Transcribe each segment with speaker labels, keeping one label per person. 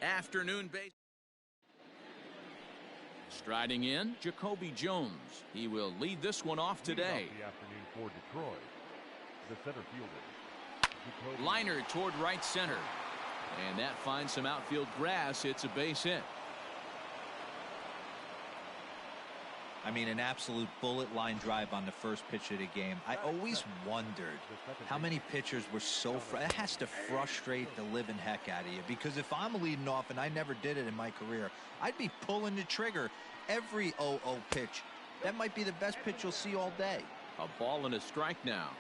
Speaker 1: Afternoon base. Striding in, Jacoby Jones. He will lead this one off today.
Speaker 2: The afternoon for Detroit. The center fielder.
Speaker 1: Liner toward right center. And that finds some outfield grass. It's a base hit.
Speaker 3: I mean, an absolute bullet line drive on the first pitch of the game. I always wondered how many pitchers were so it has to frustrate the living heck out of you, because if I'm leading off, and I never did it in my career, I'd be pulling the trigger every 0-0 pitch. That might be the best pitch you'll see all day.
Speaker 1: A ball and a strike now.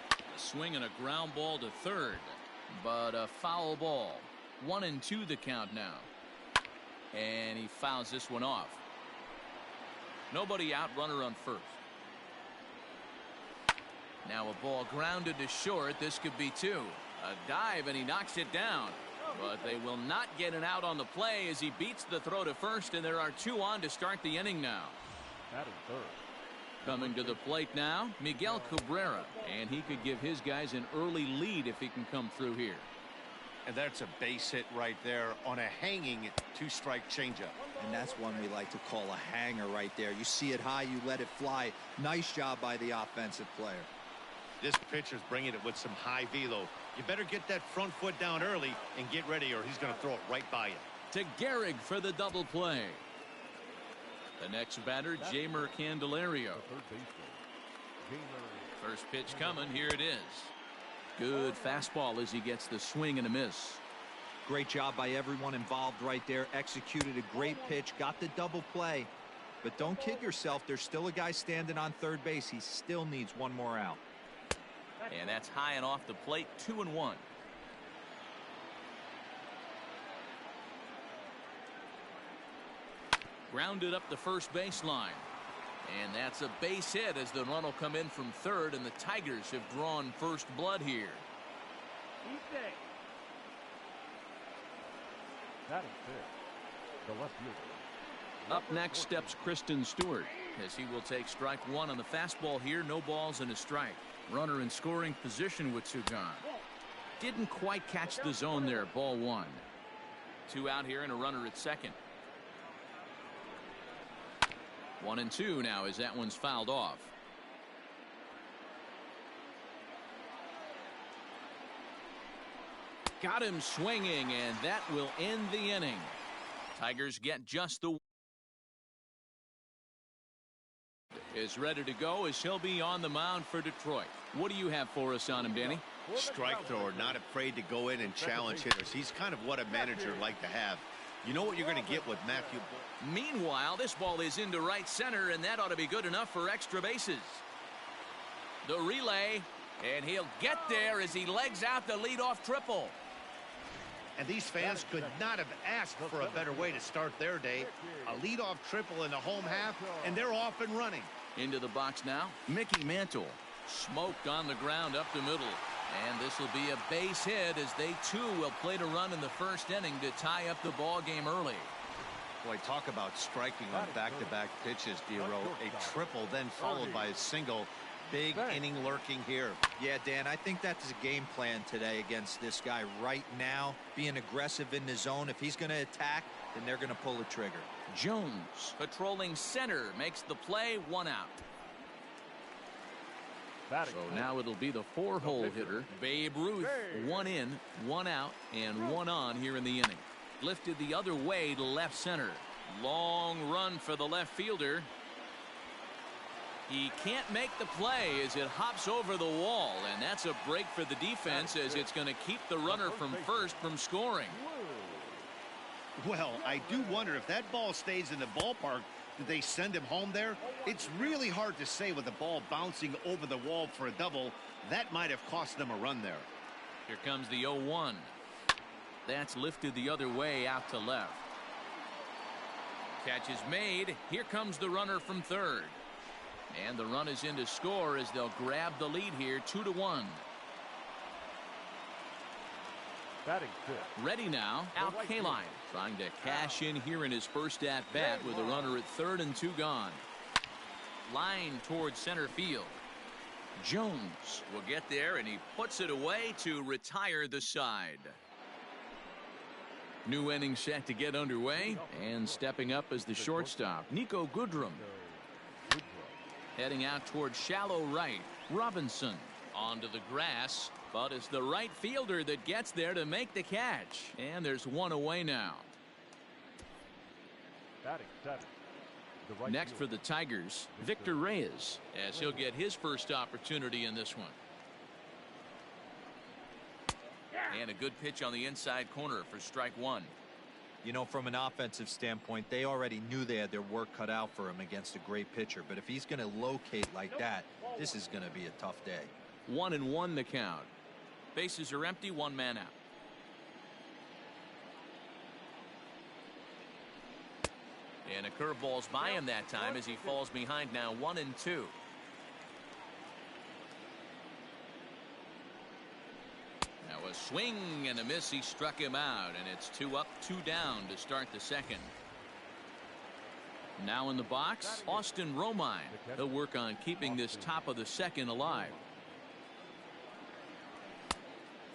Speaker 1: A swing and a ground ball to third, but a foul ball. 1-2 the count now. And he fouls this one off. Nobody out, runner on first. Now a ball grounded to short. This could be two. A dive, and he knocks it down. But they will not get an out on the play as he beats the throw to first, and there are two on to start the inning now. Coming to the plate now, Miguel Cabrera, and he could give his guys an early lead if he can come through here.
Speaker 4: And that's a base hit right there on a hanging two-strike changeup.
Speaker 3: And that's one we like to call a hanger right there. You see it high, you let it fly. Nice job by the offensive player.
Speaker 4: This pitcher's bringing it with some high velo. You better get that front foot down early and get ready, or he's going to throw it right by you.
Speaker 1: To Gehrig for the double play. The next batter, Jeimer Candelario. First pitch coming. Here it is. Good fastball as he gets the swing and a miss.
Speaker 3: Great job by everyone involved right there. Executed a great pitch. Got the double play. But don't kid yourself. There's still a guy standing on third base. He still needs one more out.
Speaker 1: And that's high and off the plate. 2-1. Grounded up the first baseline. And that's a base hit as the run will come in from third, and the Tigers have drawn first blood here. Up next steps Kristen Stewart as he will take strike one on the fastball here. No balls and a strike. Runner in scoring position with two gone. Didn't quite catch the zone there. Ball one. Two out here and a runner at second. 1-2 now as that one's fouled off. Got him swinging, and that will end the inning. Tigers get just the is ready to go as he'll be on the mound for Detroit. What do you have for us on him, Danny?
Speaker 4: Strike thrower, not afraid to go in and challenge hitters. He's kind of what a manager would like to have. You know what you're going to get with Matthew.
Speaker 1: Meanwhile, this ball is into right center, and that ought to be good enough for extra bases. The relay, and he'll get there as he legs out the leadoff triple.
Speaker 4: And these fans could not have asked for a better way to start their day. A leadoff triple in the home half, and they're off and running.
Speaker 1: Into the box now, Mickey Mantle. Smoked on the ground up the middle. And this will be a base hit as they too will play to run in the first inning to tie up the ball game early.
Speaker 4: Boy, talk about striking on back-to-back pitches, Dero. A triple then followed by a single. Big inning lurking here.
Speaker 3: Yeah, Dan, I think that's a game plan today against this guy right now. Being aggressive in the zone. If he's going to attack, then they're going to pull the trigger.
Speaker 1: Jones patrolling center makes the play. One out. So now it'll be the four-hole hitter, Babe Ruth. One in, one out, and one on here in the inning. Lifted the other way to left center. Long run for the left fielder. He can't make the play as it hops over the wall, and that's a break for the defense as it's going to keep the runner from first from scoring.
Speaker 4: Well, I do wonder if that ball stays in the ballpark. Did they send him home there? It's really hard to say with the ball bouncing over the wall for a double. That might have cost them a run there.
Speaker 1: Here comes the 0-1. That's lifted the other way out to left. Catch is made. Here comes the runner from third. And the run is in to score as they'll grab the lead here, 2-1. Ready now, Al Kaline trying to cash in here in his first at bat with a runner at third and two gone. Line towards center field. Jones will get there, and he puts it away to retire the side. New inning set to get underway, and stepping up as the shortstop, Nico Goodrum. Heading out towards shallow right, Robinson. Onto the grass, but it's the right fielder that gets there to make the catch. And there's one away now. Next for the Tigers, Victor Reyes, as he'll get his first opportunity in this one. And a good pitch on the inside corner for strike one.
Speaker 3: You know, from an offensive standpoint, they already knew they had their work cut out for him against a great pitcher. But if he's going to locate like that, this is going to be a tough day.
Speaker 1: 1-1 the count. Bases are empty, one man out. And a curveball's by him that time as he falls behind now 1-2. Now a swing and a miss. He struck him out, and it's 2 up, 2 down to start the second. Now in the box, Austin Romine. He'll work on keeping this top of the second alive.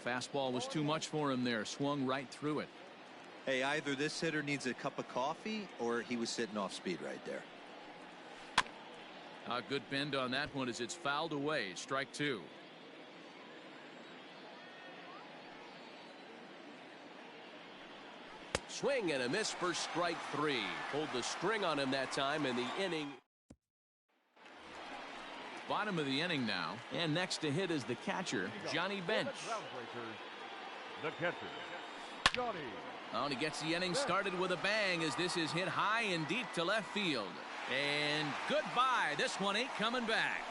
Speaker 1: Fastball was too much for him there. Swung right through it.
Speaker 3: Hey, either this hitter needs a cup of coffee or he was sitting off speed right there.
Speaker 1: A good bend on that one as it's fouled away. Strike two.
Speaker 5: Swing and a miss for strike three. Pulled the string on him that time in the inning.
Speaker 1: Bottom of the inning now, and next to hit is the catcher, Johnny Bench.
Speaker 2: The catcher, Johnny.
Speaker 1: Oh, and he gets the inning started with a bang as this is hit high and deep to left field. And goodbye. This one ain't coming back.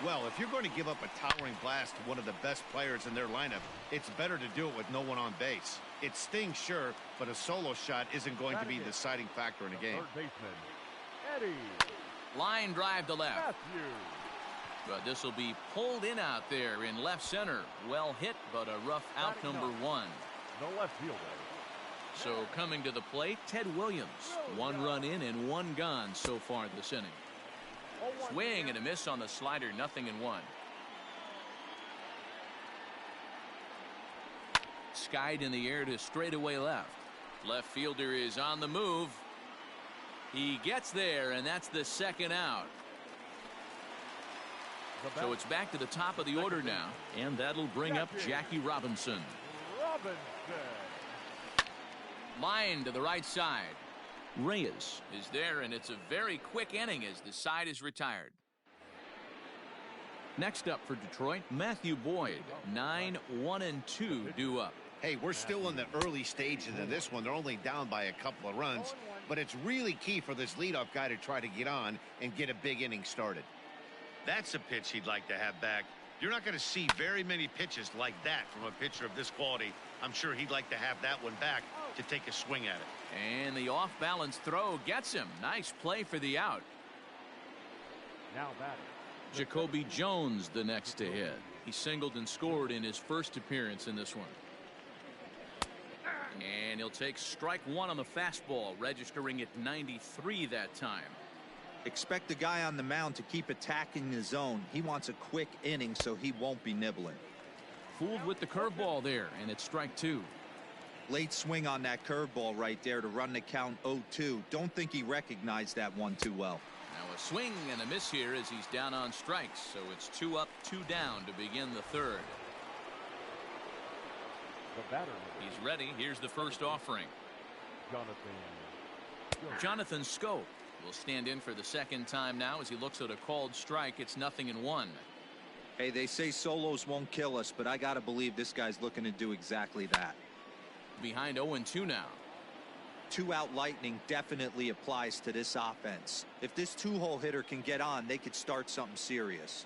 Speaker 4: Well, if you're going to give up a towering blast to one of the best players in their lineup, it's better to do it with no one on base. It stings, sure, but a solo shot isn't going to be the deciding factor in a game.
Speaker 2: Third baseman, Eddie
Speaker 1: Line drive to left.
Speaker 2: Matthews.
Speaker 1: But this will be pulled in out there in left center. Well hit, but a rough out number one.
Speaker 2: The left fielder.
Speaker 1: So coming to the plate, Ted Williams. 1 run in and 1 gone so far this inning. Swing and a miss on the slider, 0-1. Skied in the air to straightaway left. Left fielder is on the move. He gets there, and that's the second out. So it's back to the top of the order now, and that'll bring up Jackie Robinson. Line to the right side. Reyes is there, and it's a very quick inning as the side is retired. Next up for Detroit, Matthew Boyd. 9-1-2 due up.
Speaker 4: Hey, we're still in the early stages of this one. They're only down by a couple of runs, but it's really key for this leadoff guy to try to get on and get a big inning started. That's a pitch he'd like to have back. You're not going to see very many pitches like that from a pitcher of this quality. I'm sure he'd like to have that one back to take a swing at it.
Speaker 1: And the off-balance throw gets him. Nice play for the out.
Speaker 2: Now batting,
Speaker 1: Jacoby Jones the next to hit. He singled and scored in his first appearance in this one. And he'll take strike one on the fastball, registering at 93 that time.
Speaker 3: Expect the guy on the mound to keep attacking the zone. He wants a quick inning so he won't be nibbling.
Speaker 1: Fooled with the curveball there, and it's strike two.
Speaker 3: Late swing on that curveball right there to run the count 0-2. Don't think he recognized that one too well.
Speaker 1: Now a swing and a miss here as he's down on strikes. So it's 2 up, 2 down to begin the third.
Speaker 2: the batter.
Speaker 1: He's ready. Here's the first offering. Jonathan Schoop will stand in for the second time now as he looks at a called strike. It's 0-1.
Speaker 3: Hey, they say solos won't kill us, but I got to believe this guy's looking to do exactly that.
Speaker 1: Behind 0-2 now.
Speaker 3: 2-out lightning definitely applies to this offense. If this two-hole hitter can get on, they could start something serious.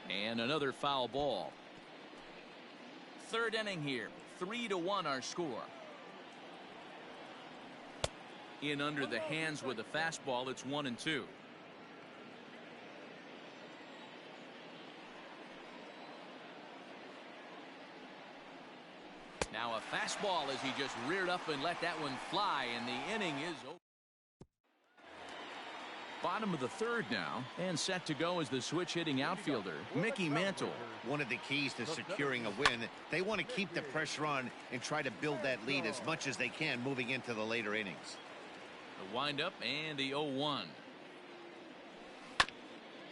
Speaker 1: And another foul ball. Third inning here. 3-1 our score. In under the hands with a fastball. It's 1-2. Now a fastball as he just reared up and let that one fly, and the inning is over. Bottom of the third now, and set to go as the switch-hitting outfielder, Mickey Mantle.
Speaker 4: One of the keys to securing a win, they want to keep the pressure on and try to build that lead as much as they can moving into the later innings.
Speaker 1: The windup and the 0-1.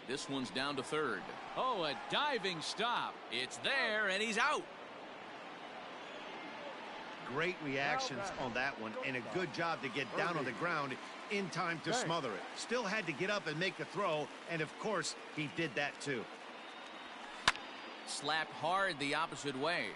Speaker 1: This one's down to third. Oh, a diving stop. It's there, and he's out.
Speaker 4: Great reactions on that one, and a good job to get down on the ground in time to smother it. Still had to get up and make the throw, and of course, he did that too.
Speaker 1: Slapped hard the opposite way.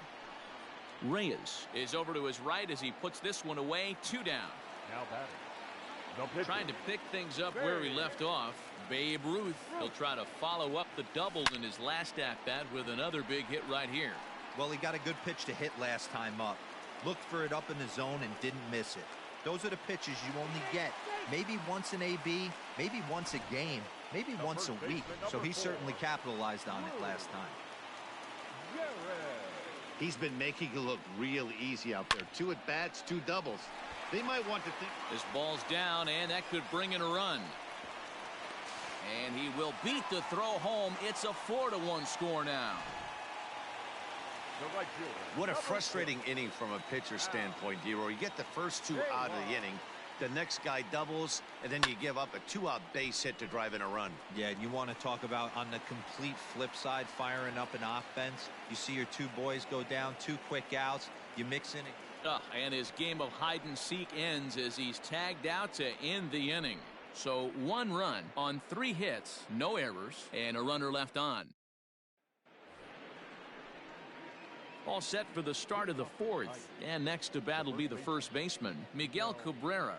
Speaker 1: Reyes is over to his right as he puts this one away. 2 down.
Speaker 2: Now batting.
Speaker 1: Trying to pick things up where he left off. Babe Ruth. He'll try to follow up the double in his last at-bat with another big hit right here.
Speaker 3: Well, he got a good pitch to hit last time up. Looked for it up in the zone and didn't miss it. Those are the pitches you only get maybe once in AB, maybe once a game, maybe once a week. So he certainly capitalized on it last time.
Speaker 4: He's been making it look real easy out there. 2 at-bats, 2 doubles. They might want to think.
Speaker 1: This ball's down, and that could bring in a run. And he will beat the throw home. It's a 4-1 score now.
Speaker 4: What a frustrating inning from a pitcher's standpoint, Dero. You get the first 2 out of the inning. The next guy doubles, and then you give up a 2-out base hit to drive in a run.
Speaker 3: Yeah, and you want to talk about on the complete flip side, firing up an offense. You see your 2 boys go down, 2 quick outs. You mix in it.
Speaker 1: And his game of hide-and-seek ends as he's tagged out to end the inning. So 1 run on 3 hits, no errors, and a runner left on. All set for the start of the 4th, and next to bat will be the first baseman, Miguel Cabrera.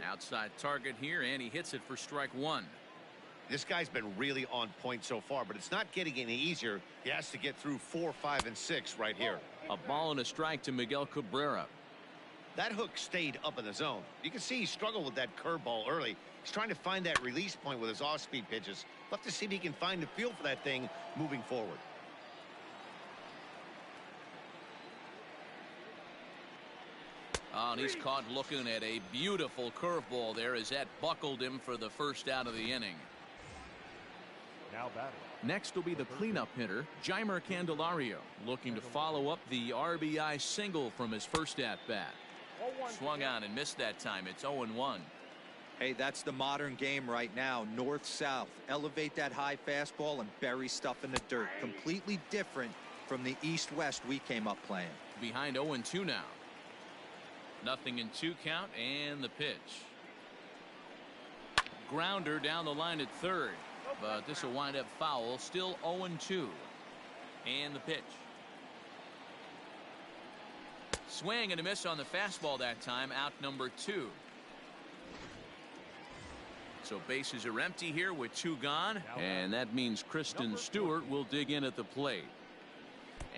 Speaker 1: Outside target here, and he hits it for strike 1.
Speaker 4: This guy's been really on point so far, but it's not getting any easier. He has to get through 4, 5, and 6 right here.
Speaker 1: A ball and a strike to Miguel Cabrera.
Speaker 4: That hook stayed up in the zone. You can see he struggled with that curveball early. He's trying to find that release point with his off-speed pitches. We'll have to see if he can find the feel for that thing moving forward.
Speaker 1: And he's caught looking at a beautiful curveball there as that buckled him for the first out of the inning.
Speaker 2: Now batting.
Speaker 1: Next will be the cleanup hitter, Jeimer Candelario, looking to follow up the RBI single from his first at-bat. Swung on and missed that time. It's 0-1.
Speaker 3: Hey, that's the modern game right now. North-south. Elevate that high fastball and bury stuff in the dirt. Completely different from the east-west we came up playing.
Speaker 1: Behind 0-2 now. Nothing in 2 count, and the pitch. Grounder down the line at third, but this will wind up foul. Still 0-2. And the pitch. Swing and a miss on the fastball that time. Out number 2. So bases are empty here with 2 gone, and that means Kristen Stewart will dig in at the plate.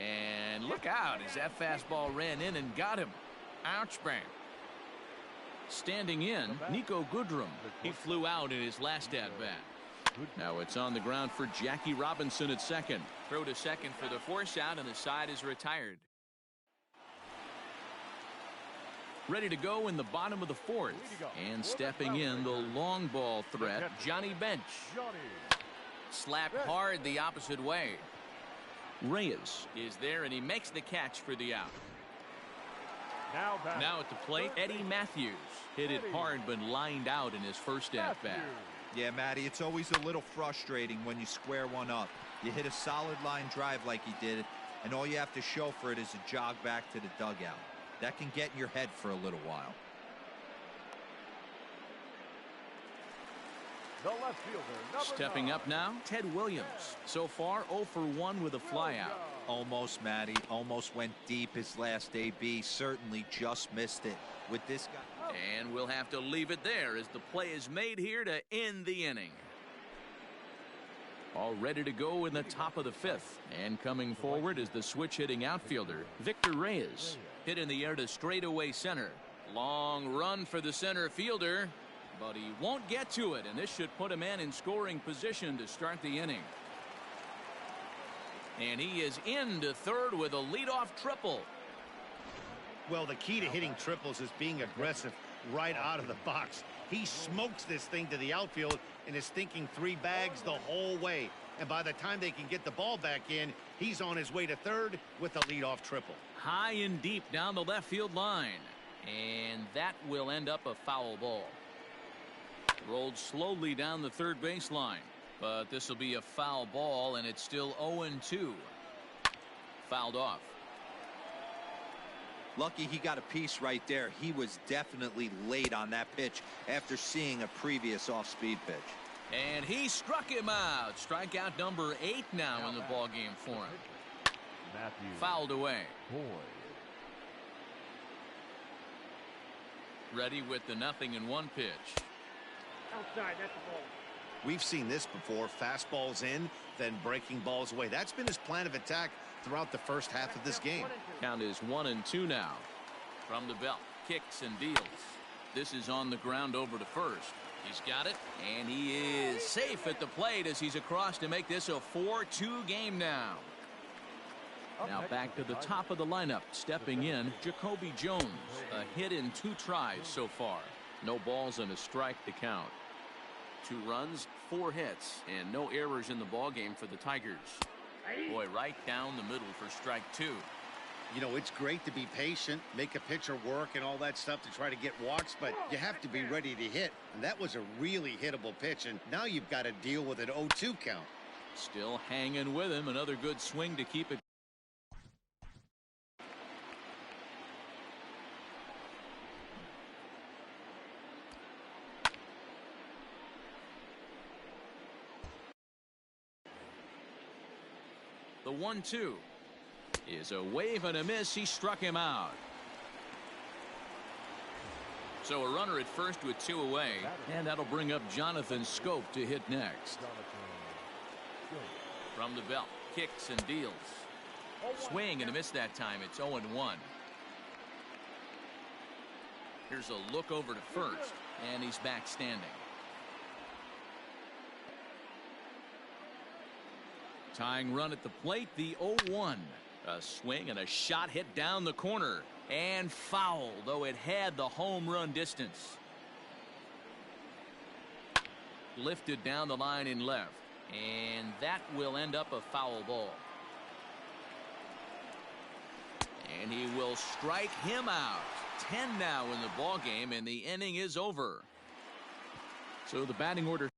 Speaker 1: And look out as that fastball ran in and got him. Ouch bang. Standing in, Nico Goodrum. He flew out in his last at-bat. Now it's on the ground for Jackie Robinson at second. Throw to second for the force out, and the side is retired. Ready to go in the bottom of the 4th. And stepping in, the long ball threat, Johnny Bench. Slapped hard the opposite way. Reyes is there, and he makes the catch for the out. Now at the plate, Eddie Matthews. Hit it hard, but lined out in his first at-bat.
Speaker 3: Yeah, Matty, it's always a little frustrating when you square one up. You hit a solid line drive like he did, and all you have to show for it is a jog back to the dugout. That can get in your head for a little while.
Speaker 2: The left fielder,
Speaker 1: Stepping up now, Ted Williams. So far, 0 for 1 with a flyout.
Speaker 3: Almost, Matty. Almost went deep his last AB. Certainly just missed it with this guy.
Speaker 1: And we'll have to leave it there as the play is made here to end the inning. All ready to go in the top of the 5th. And coming forward is the switch-hitting outfielder, Victor Reyes. Hit in the air to straightaway center. Long run for the center fielder, but he won't get to it, and this should put a man in scoring position to start the inning. And he is into third with a leadoff triple.
Speaker 4: Well, the key to hitting triples is being aggressive right out of the box. He smokes this thing to the outfield and is thinking 3 bags the whole way. And by the time they can get the ball back in, he's on his way to third with a leadoff triple.
Speaker 1: High and deep down the left field line. And that will end up a foul ball. Rolled slowly down the third baseline. But this will be a foul ball, and it's still 0-2. Fouled off.
Speaker 3: Lucky he got a piece right there. He was definitely late on that pitch after seeing a previous off-speed pitch.
Speaker 1: And he struck him out. Strikeout number 8 now in the ballgame for him.
Speaker 2: Matthew
Speaker 1: Fouled away.
Speaker 2: Boyd.
Speaker 1: Ready with the 0-1 pitch.
Speaker 6: Outside, that's the ball.
Speaker 4: We've seen this before. Fastballs in, then breaking balls away. That's been his plan of attack throughout the first half of this game.
Speaker 1: Count is 1-2 now. From the belt, kicks and deals. This is on the ground over to first. He's got it, and he is safe at the plate as he's across to make this a 4-2 game now. Now back to the top of the lineup. Stepping in, Jacoby Jones. A hit in 2 tries so far. No balls and a strike to count. 2 runs, 4 hits, and no errors in the ballgame for the Tigers. Boy, right down the middle for strike 2.
Speaker 4: You know, it's great to be patient, make a pitcher work and all that stuff to try to get walks, but you have to be ready to hit. And that was a really hittable pitch, and now you've got to deal with an 0-2 count.
Speaker 1: Still hanging with him. Another good swing to keep it. The 1-2 is a wave and a miss. He struck him out. So a runner at first with 2 away, and that'll bring up Jonathan Schoop to hit next. From the belt, kicks and deals. Swing and a miss that time. It's 0-1. Here's a look over to first, and he's back standing. Tying run at the plate, the 0-1. A swing and a shot hit down the corner and foul, though it had the home run distance. Lifted down the line in left, and that will end up a foul ball. And he will strike him out. 10 now in the ball game, and the inning is over. So the batting order.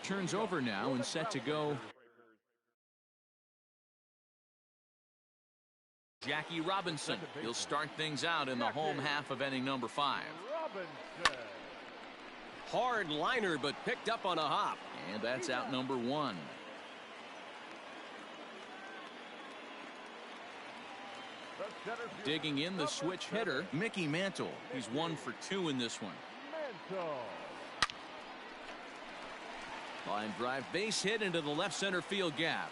Speaker 1: Turns over now and set to go. Jackie Robinson. He'll start things out in the home half of inning number 5.
Speaker 5: Hard liner, but picked up on a hop.
Speaker 1: And that's out number 1. Digging in the switch hitter, Mickey Mantle. He's 1 for 2 in this one. Line drive base hit into the left center field gap.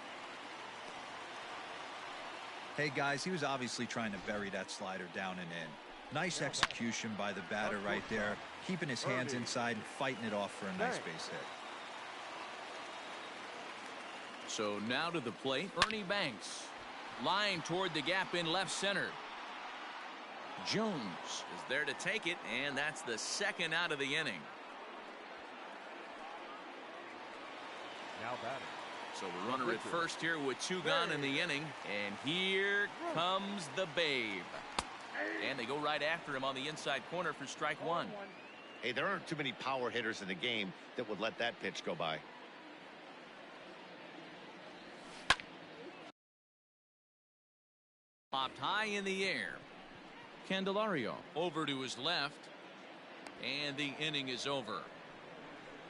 Speaker 3: Hey guys, he was obviously trying to bury that slider down and in. Nice execution by the batter right there, keeping his hands inside and fighting it off for a nice base hit.
Speaker 1: So now to the plate, Ernie Banks. Line toward the gap in left center. Jones is there to take it, and that's the 2nd out of the inning.
Speaker 2: Now batting.
Speaker 1: So the runner at first here with 2 gone in the inning. And here comes the Babe. And they go right after him on the inside corner for strike 1.
Speaker 4: Hey, there aren't too many power hitters in the game that would let that pitch go by.
Speaker 1: Popped high in the air. Candelario over to his left. And the inning is over.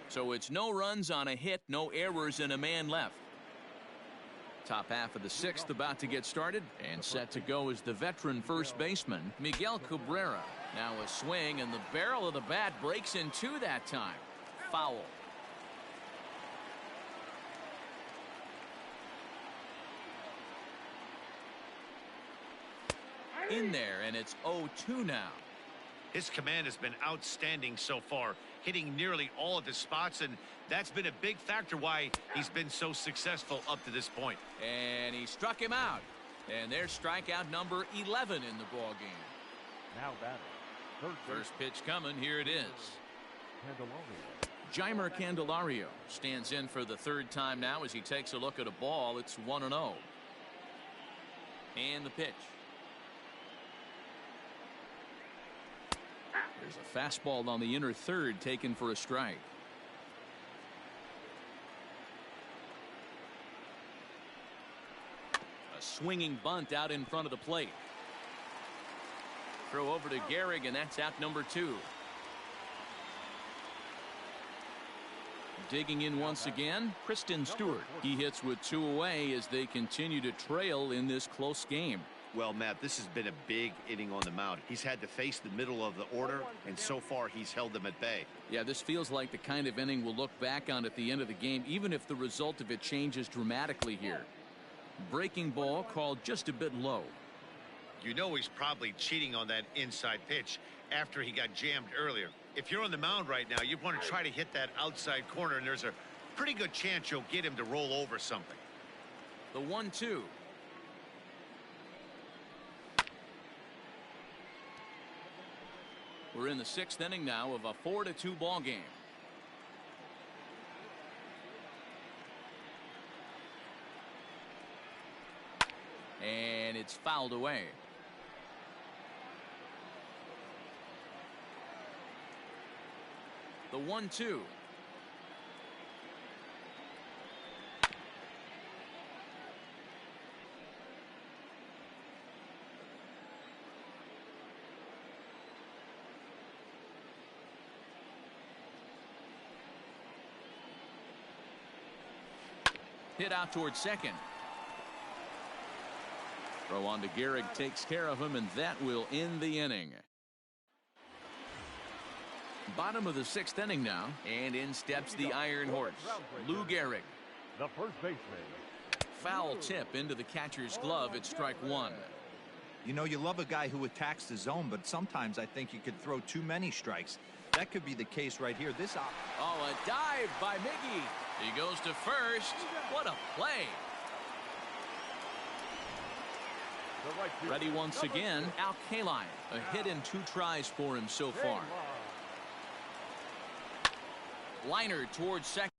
Speaker 1: So it's no runs on a hit, no errors, and a man left. Top half of the 6th about to get started, and set to go is the veteran first baseman, Miguel Cabrera. Now a swing, and the barrel of the bat breaks in 2 that time. Foul. In there, and it's 0-2 now.
Speaker 4: His command has been outstanding so far, hitting nearly all of his spots, and that's been a big factor why he's been so successful up to this point.
Speaker 1: And he struck him out. And there's strikeout number 11 in the ball game.
Speaker 2: Now batting. Third base.
Speaker 1: First pitch coming. Here it is.
Speaker 2: Candelario.
Speaker 1: Jeimer Candelario stands in for the 3rd time now as he takes a look at a ball. It's 1-0. And the pitch. There's a fastball on the inner 3rd taken for a strike. A swinging bunt out in front of the plate. Throw over to Gehrig, and that's out number 2. Digging in once again, Kristen Stewart. He hits with 2 away as they continue to trail in this close game.
Speaker 4: Well, Matt, this has been a big inning on the mound. He's had to face the middle of the order, and so far he's held them at bay.
Speaker 1: Yeah, this feels like the kind of inning we'll look back on at the end of the game, even if the result of it changes dramatically here. Breaking ball called just a bit low.
Speaker 4: You know he's probably cheating on that inside pitch after he got jammed earlier. If you're on the mound right now, you want to try to hit that outside corner, and there's a pretty good chance you'll get him to roll over something.
Speaker 1: The 1-2. We're in the 6th inning now of a 4-2 ball game. And it's fouled away. The 1-2. Hit out towards second. Throw on to Gehrig, takes care of him, and that will end the inning. Bottom of the 6th inning now, and in steps the Iron Horse, Lou Gehrig.
Speaker 2: The first baseman.
Speaker 1: Foul tip into the catcher's glove at strike 1.
Speaker 3: You know, you love a guy who attacks the zone, but sometimes I think you could throw too many strikes. That could be the case right here.
Speaker 1: Oh, a dive by Miggy. He goes to first. What a play. Ready once again, Al Kaline. A hit in 2 tries for him so far. Liner towards second.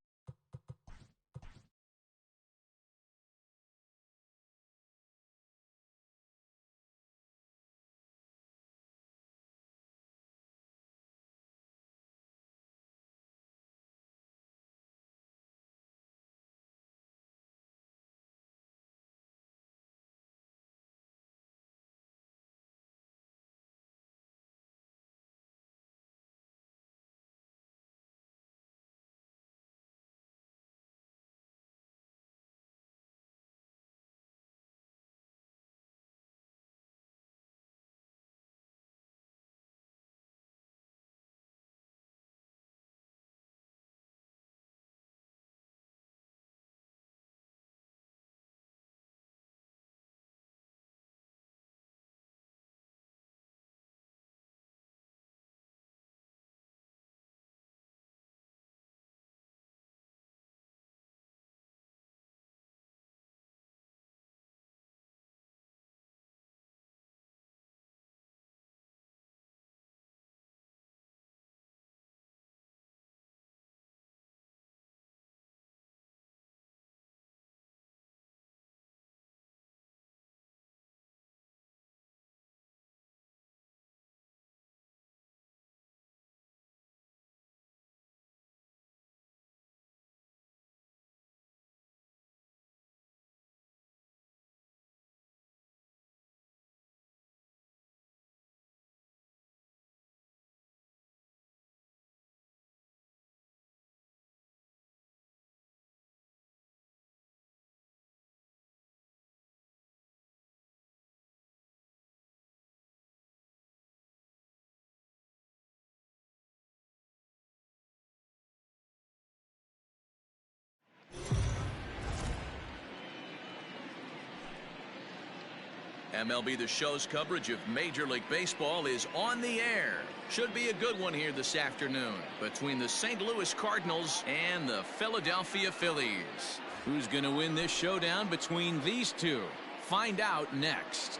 Speaker 1: MLB The Show's coverage of Major League Baseball is on the air. Should be a good one here this afternoon between the St. Louis Cardinals and the Philadelphia Phillies. Who's going to win this showdown between these two? Find out next.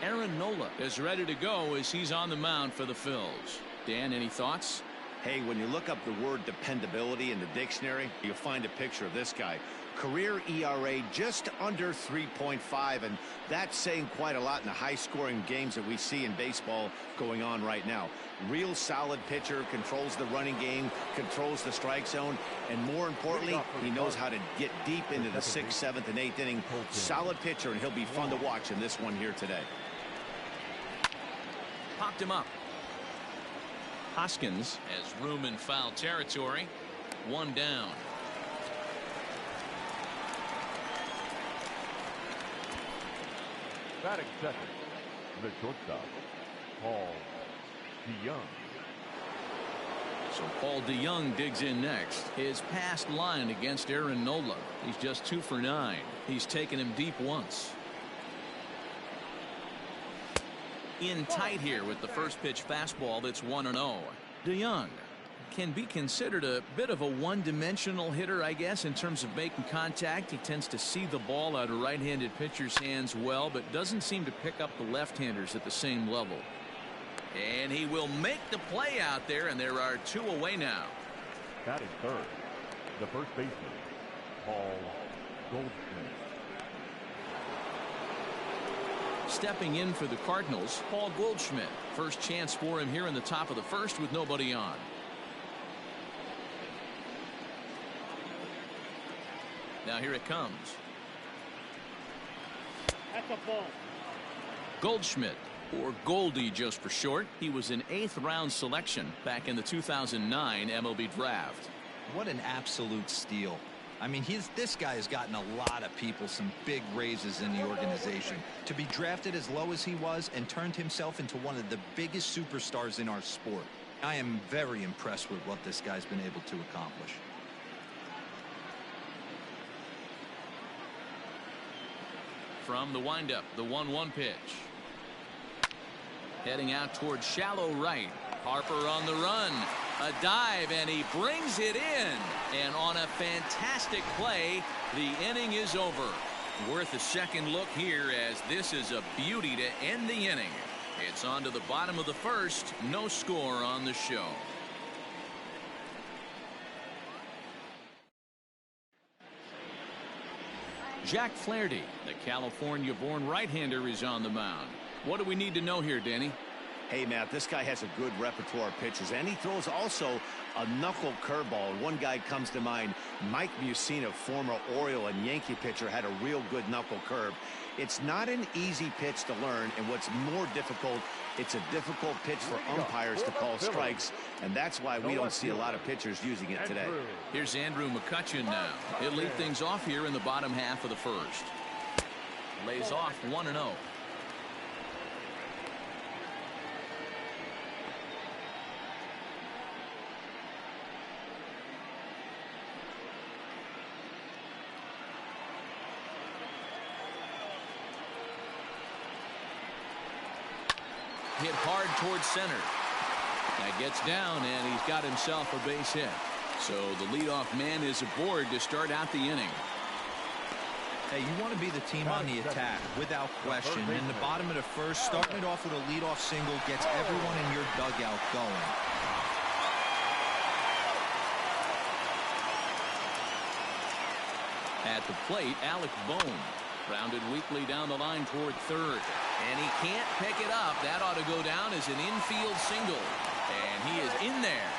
Speaker 1: Aaron Nola is ready to go as he's on the mound for the Phils. Dan, any thoughts?
Speaker 4: Hey, when you look up the word dependability in the dictionary, you'll find a picture of this guy. Career ERA just under 3.5, and that's saying quite a lot in the high-scoring games that we see in baseball going on right now. Real solid pitcher, controls the running game, controls the strike zone, and more importantly, he knows how to get deep into the 6th, 7th, and 8th inning. Solid pitcher, and he'll be fun to watch in this one here today.
Speaker 1: Popped him up. Hoskins has room in foul territory. One down.
Speaker 2: Batting second, the shortstop, Paul DeYoung.
Speaker 1: So Paul DeYoung digs in next. His past line against Aaron Nola. He's just 2 for 9. He's taken him deep once. In tight here with the first pitch fastball that's 1-0. DeYoung can be considered a bit of a one-dimensional hitter, I guess, in terms of making contact. He tends to see the ball out of right-handed pitchers' hands well, but doesn't seem to pick up the left-handers at the same level. And he will make the play out there, and there are 2 away now.
Speaker 2: Batting third, the first baseman, Paul Goldschmidt.
Speaker 1: Stepping in for the Cardinals, Paul Goldschmidt. First chance for him here in the top of the first with nobody on. Now here it comes.
Speaker 6: That's a ball.
Speaker 1: Goldschmidt, or Goldie just for short. He was an 8th round selection back in the 2009 MLB draft.
Speaker 3: What an absolute steal. I mean, this guy has gotten a lot of people some big raises in the organization. To be drafted as low as he was and turned himself into one of the biggest superstars in our sport. I am very impressed with what this guy's been able to accomplish.
Speaker 1: From the windup, the 1-1 pitch. Heading out towards shallow right. Harper on the run. A dive, and he brings it in. And on a fantastic play, the inning is over. Worth a second look here, as this is a beauty to end the inning. It's on to the bottom of the first. No score on the show. Jack Flaherty, the California-born right-hander, is on the mound. What do we need to know here, Danny?
Speaker 4: Hey, Matt, this guy has a good repertoire of pitches, and he throws also a knuckle curveball. One guy comes to mind, Mike Mussina, former Oriole and Yankee pitcher, had a real good knuckle curve. It's not an easy pitch to learn, and what's more difficult, it's a difficult pitch for umpires to call strikes, and that's why we don't see a lot of pitchers using it today.
Speaker 1: Here's Andrew McCutchen now. He'll lead things off here in the bottom half of the first. Lays off 1-0. Hit hard towards center. That gets down, and he's got himself a base hit. So the leadoff man is aboard to start out the inning.
Speaker 3: Hey, you want to be the team on the attack, without question. In the bottom of the first, starting it off with a leadoff single gets everyone in your dugout going.
Speaker 1: At the plate, Alec Bohm. Grounded weakly down the line toward third. And he can't pick it up. That ought to go down as an infield single. And he is in there.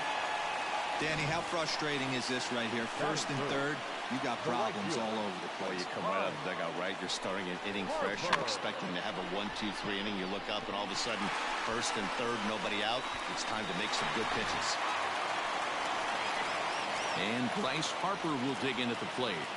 Speaker 3: Danny, how frustrating is this right here? First and third, you got problems all over the place.
Speaker 4: You come right out of the dugout, right? You're starting an inning fresh. You're expecting to have a 1-2-3 inning. You look up, and all of a sudden, first and third, nobody out. It's time to make some good pitches.
Speaker 1: And Bryce Harper will dig in at the plate.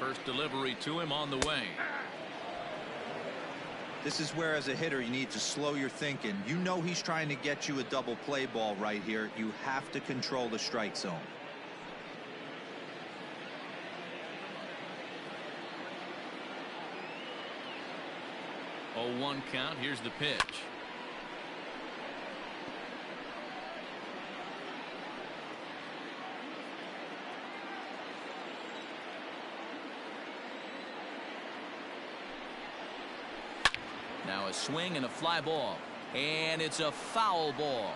Speaker 1: First delivery to him on the way.
Speaker 3: This is where, as a hitter, you need to slow your thinking. You know he's trying to get you a double play ball right here. You have to control the strike zone.
Speaker 1: 0-1 count. Here's the pitch. Now a swing and a fly ball. And it's a foul ball.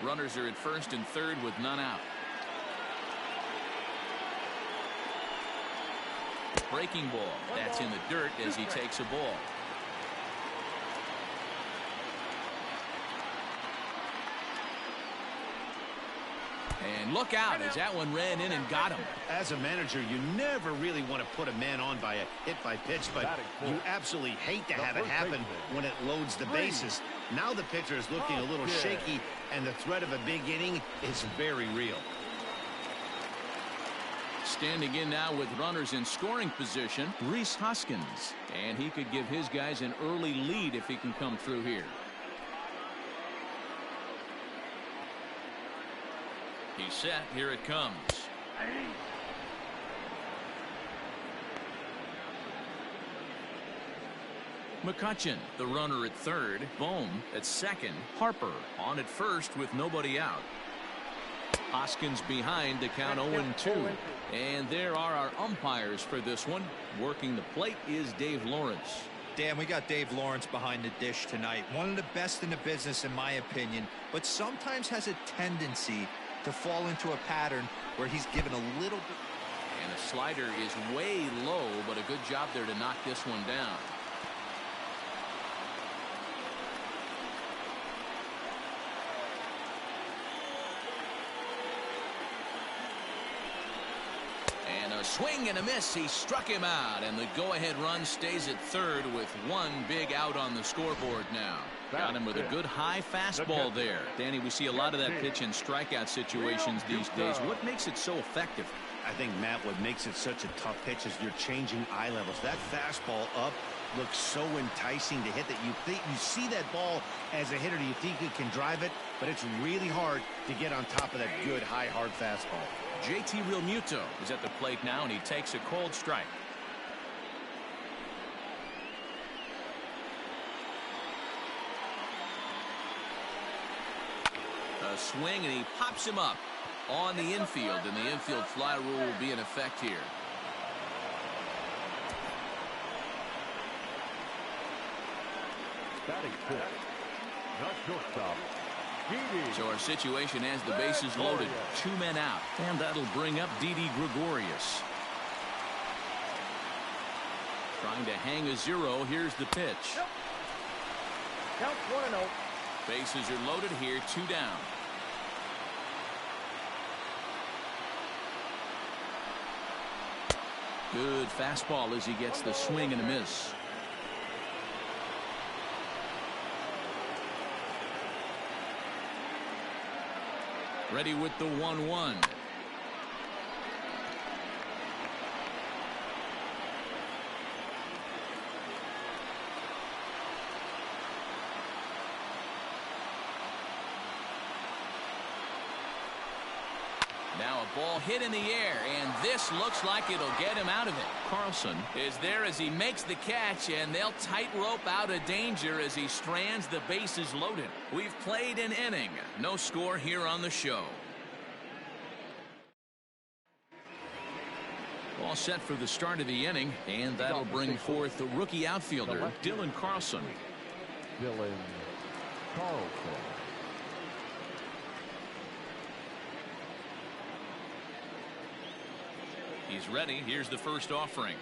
Speaker 1: Runners are at first and third with none out. Breaking ball. That's in the dirt as he takes a ball. And look out as that one ran in and got him.
Speaker 4: As a manager, you never really want to put a man on by a hit by pitch, but you absolutely hate to have it happen when it loads the bases. Now the pitcher is looking a little shaky, and the threat of a big inning is very real.
Speaker 1: Standing in now with runners in scoring position, Rhys Hoskins. And he could give his guys an early lead if he can come through here. He's set. Here it comes. McCutchen, the runner at third. Bohm at second. Harper on at first with nobody out. Hoskins behind to count 0-2. And there are our umpires for this one. Working the plate is Dave Lawrence.
Speaker 3: Dan, we got Dave Lawrence behind the dish tonight. One of the best in the business, in my opinion, but sometimes has a tendency to fall into a pattern where he's given a little bit.
Speaker 1: And the slider is way low, but a good job there to knock this one down. And a swing and a miss. He struck him out, and the go-ahead run stays at third with one big out on the scoreboard now. Got him with a good high fastball there. Danny, we see a lot of that pitch in strikeout situations these days. What makes it so effective?
Speaker 4: I think, Matt, what makes it such a tough pitch is you're changing eye levels. That fastball up looks so enticing to hit that you see that ball as a hitter. You think you can drive it, but it's really hard to get on top of that good high hard fastball.
Speaker 1: JT Realmuto is at the plate now, and he takes a cold strike. A swing, and he pops him up on the infield, and the infield fly rule will be in effect here.
Speaker 2: Batting fifth, not shortstop.
Speaker 1: So our situation has the bases loaded, 2 men out, and that'll bring up Didi Gregorius. Trying to hang a 0. Here's the pitch.
Speaker 6: Count 1-0.
Speaker 1: Bases are loaded here, 2 down. Good fastball as he gets the swing and a miss. Ready with the 1-1. Now a ball hit in the air, and this looks like it'll get him out of it. Carlson is there as he makes the catch, and they'll tightrope out of danger as he strands the bases loaded. We've played an inning. No score here on the show. All set for the start of the inning, and that'll bring forth the rookie outfielder, Dylan Carlson.
Speaker 2: Dylan Carlson.
Speaker 1: He's ready. Here's the first offering.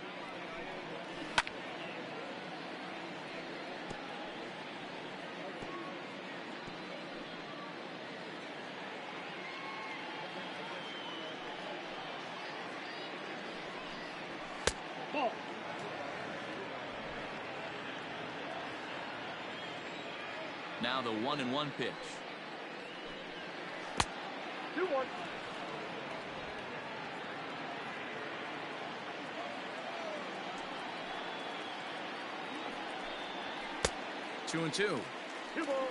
Speaker 6: Ball.
Speaker 1: Now the 1-1 pitch.
Speaker 6: 2-1.
Speaker 1: 2-2.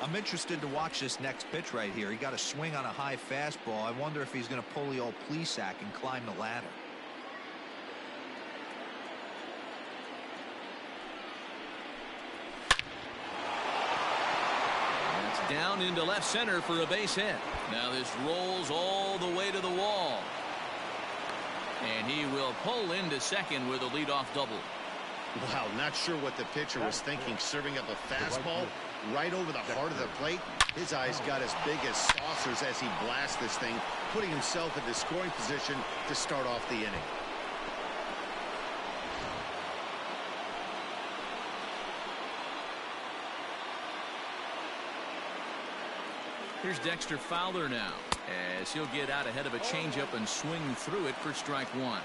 Speaker 3: I'm interested to watch this next pitch right here. He got a swing on a high fastball. I wonder if he's going to pull the old Plesac and climb the ladder.
Speaker 1: That's down into left center for a base hit. Now this rolls all the way to the wall. And he will pull into second with a leadoff double.
Speaker 4: Wow, not sure what the pitcher was thinking, serving up a fastball right over the heart of the plate. His eyes got as big as saucers as he blasts this thing, putting himself into scoring position to start off the inning.
Speaker 1: Here's Dexter Fowler now, as he'll get out ahead of a changeup and swing through it for strike one.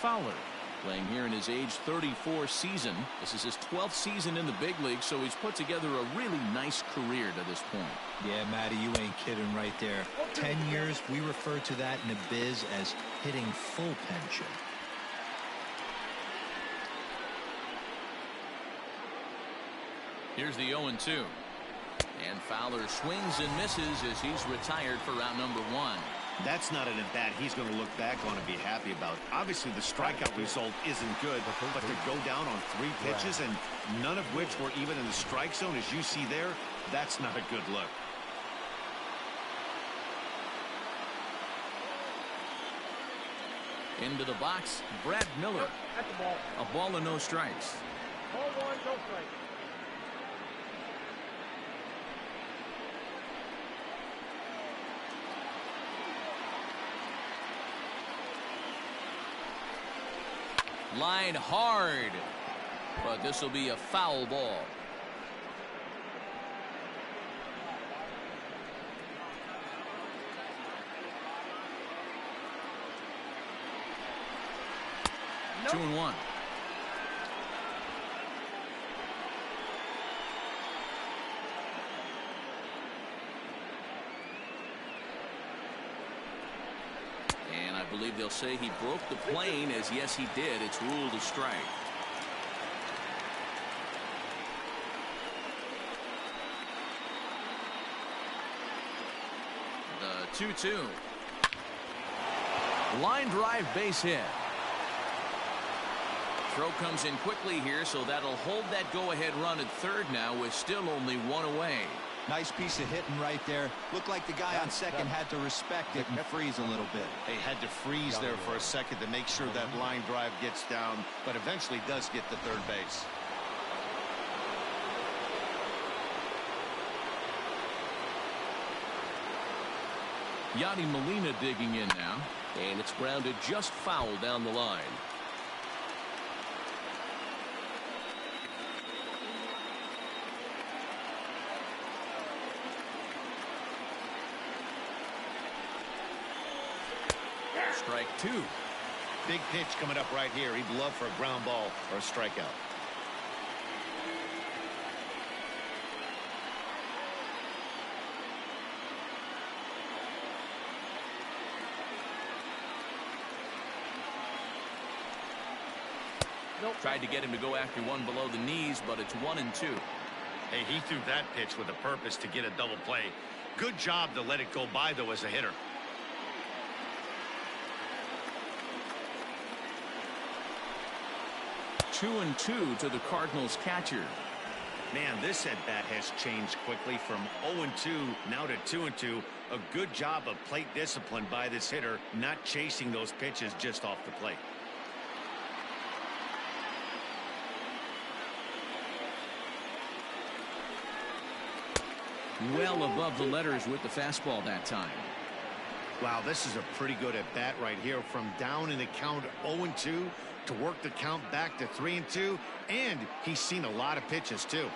Speaker 1: Fowler playing here in his age 34 season. This is his 12th season in the big league, so he's put together a really nice career to this point.
Speaker 3: Yeah, Matty, you ain't kidding right there. 10 years, we refer to that in the biz as hitting full pension.
Speaker 1: Here's the 0-2. And Fowler swings and misses as he's retired for round number one.
Speaker 4: That's not an at-bat he's going to look back on and be happy about. Obviously, the strikeout result isn't good, but to go down on 3 pitches and none of which were even in the strike zone, as you see there, that's not a good look.
Speaker 1: Into the box, Brad Miller.
Speaker 6: At the ball.
Speaker 1: A ball and no strikes.
Speaker 6: Ball 1, no strike.
Speaker 1: Line hard, but this will be a foul ball. Nope. 2-1. And I believe they'll say he broke the plane, as yes he did. It's ruled a strike. The 2-2. Line drive base hit. Throw comes in quickly here, so that'll hold that go-ahead run at third now with still only 1 away.
Speaker 3: Nice piece of hitting right there. Looked like the guy on second had to respect it and freeze a little bit.
Speaker 4: They had to freeze there for a second to make sure that line drive gets down, but eventually does get to third base.
Speaker 1: Yadi Molina digging in now.
Speaker 5: And it's grounded just foul down the line.
Speaker 1: Strike 2.
Speaker 4: Big pitch coming up right here. He'd love for a ground ball or a strikeout.
Speaker 6: Nope.
Speaker 1: Tried to get him to go after one below the knees, but it's 1-2.
Speaker 4: Hey, he threw that pitch with a purpose to get a double play. Good job to let it go by, though, as a hitter.
Speaker 1: 2-2 to the Cardinals catcher.
Speaker 4: Man, this at-bat has changed quickly from 0-2 now to 2-2. A good job of plate discipline by this hitter, not chasing those pitches just off the plate.
Speaker 1: Well above the letters with the fastball that time.
Speaker 4: Wow, this is a pretty good at-bat right here, from down in the count 0-2 to work the count back to 3-2, and he's seen a lot of pitches too.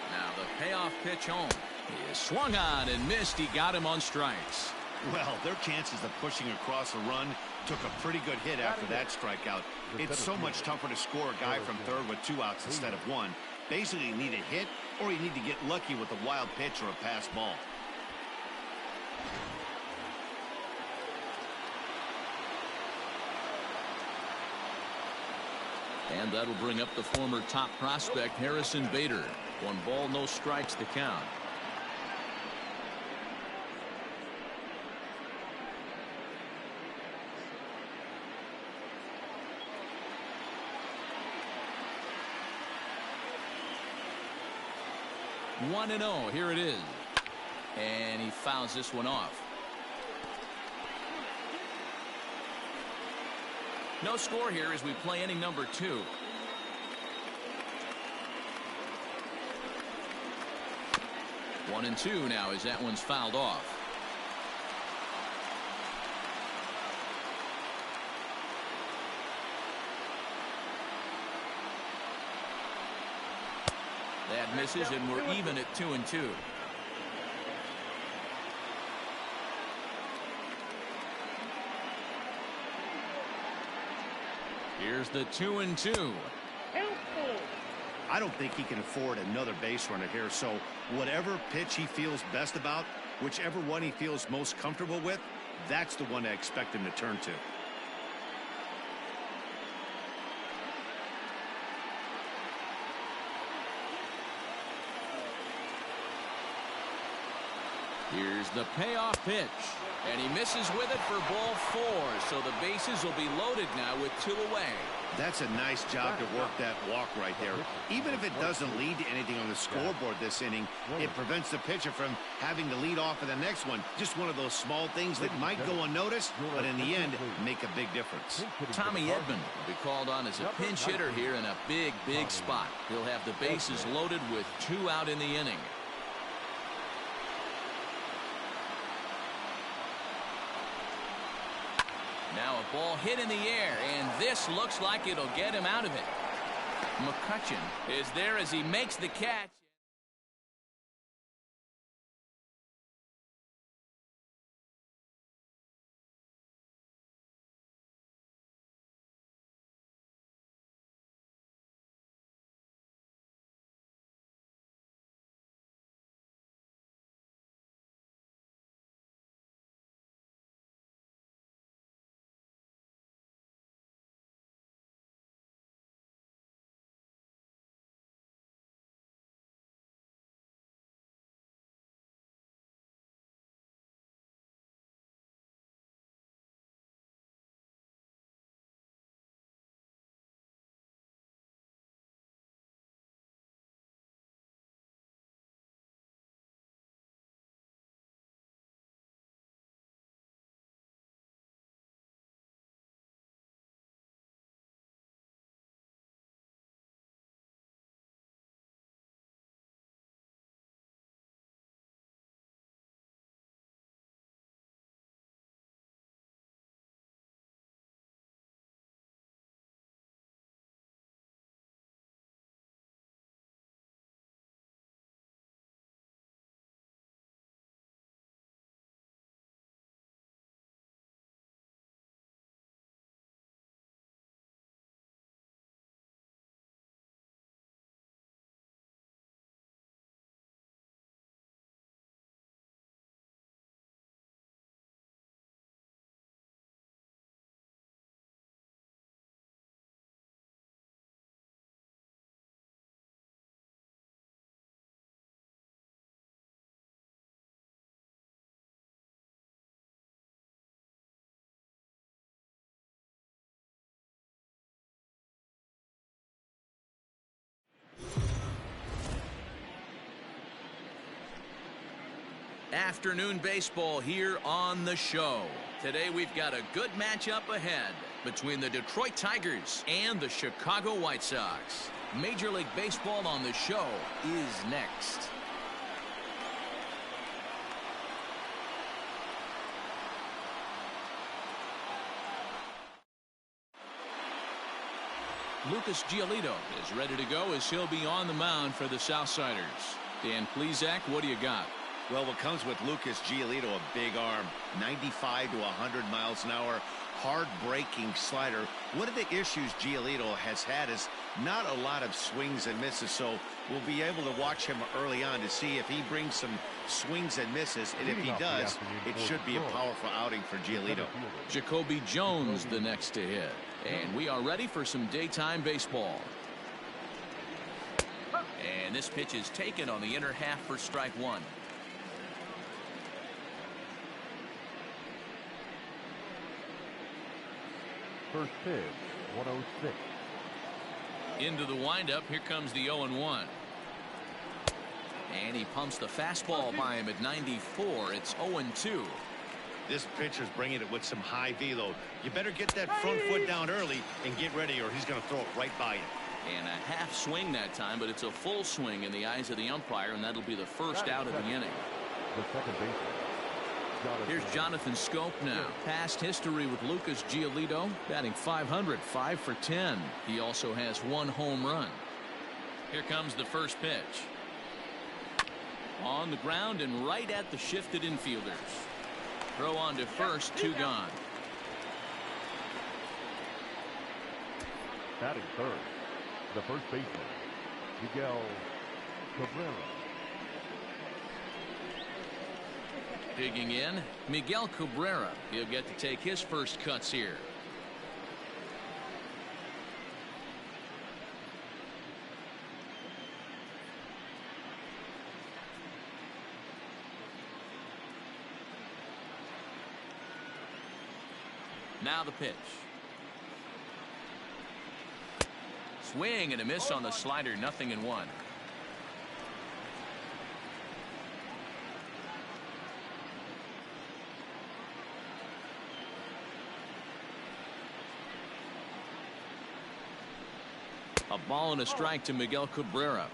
Speaker 1: Now the payoff pitch home. He is swung on and missed. He got him on strikes.
Speaker 4: Well, their chances of pushing across a run took a pretty good hit after that strikeout. It's so much tougher to score a guy from third with 2 outs instead of 1. Basically, you need a hit, or you need to get lucky with a wild pitch or a pass ball.
Speaker 1: And that'll bring up the former top prospect Harrison Bader. 1 ball, no strikes to count. One and 0. Here it is. And he fouls this one off. No score here as we play inning number 2. One and 2 now as that one's fouled off. That misses, and we're even at 2 and 2. Here's the 2 and 2.
Speaker 4: I don't think he can afford another base runner here, so whatever pitch he feels best about, whichever one he feels most comfortable with, that's the one I expect him to turn to.
Speaker 1: Here's the payoff pitch, and he misses with it for ball 4, so the bases will be loaded now with 2 away.
Speaker 4: That's a nice job to work that walk right there. Even if it doesn't lead to anything on the scoreboard this inning, it prevents the pitcher from having to lead off of the next one. Just one of those small things that might go unnoticed, but in the end, make a big difference.
Speaker 1: Tommy Edman will be called on as a pinch hitter here in a big, big spot. He'll have the bases loaded with 2 out in the inning. Now a ball hit in the air, and this looks like it'll get him out of it. McCutchen is there as he makes the catch. Afternoon baseball here on the show. Today we've got a good matchup ahead between the Detroit Tigers and the Chicago White Sox. Major League Baseball on the show is next. Lucas Giolito is ready to go as he'll be on the mound for the Southsiders. Dan Plesac, what do you got?
Speaker 4: Well, what comes with Lucas Giolito, a big arm, 95 to 100 miles an hour, hard-breaking slider. One of the issues Giolito has had is not a lot of swings and misses, so we'll be able to watch him early on to see if he brings some swings and misses, and if he does, it should be a powerful outing for Giolito.
Speaker 1: Jacoby Jones the next to hit. And we are ready for some daytime baseball. And this pitch is taken on the inner half for strike one.
Speaker 2: First pitch, 106.
Speaker 1: Into the windup. Here comes the 0-1. And he pumps the fastball by him at 94. It's 0-2.
Speaker 4: This pitcher's bringing it with some high velo. You better get that front foot down early and get ready, or he's going to throw it right by you.
Speaker 1: And a half swing that time, but it's a full swing in the eyes of the umpire, and that'll be the first out of the inning.
Speaker 2: The second baseman.
Speaker 1: Here's Jonathan Schoop now. Past history with Lucas Giolito, batting .500, 5 for 10. He also has 1 home run. Here comes the first pitch. On the ground and right at the shifted infielders. Throw on to first, 2 gone.
Speaker 2: Batting third, the first baseman, Miguel Cabrera.
Speaker 1: Digging in, Miguel Cabrera. He'll get to take his first cuts here. Now the pitch. Swing and a miss on the slider, 0-1. A ball and a strike to Miguel Cabrera.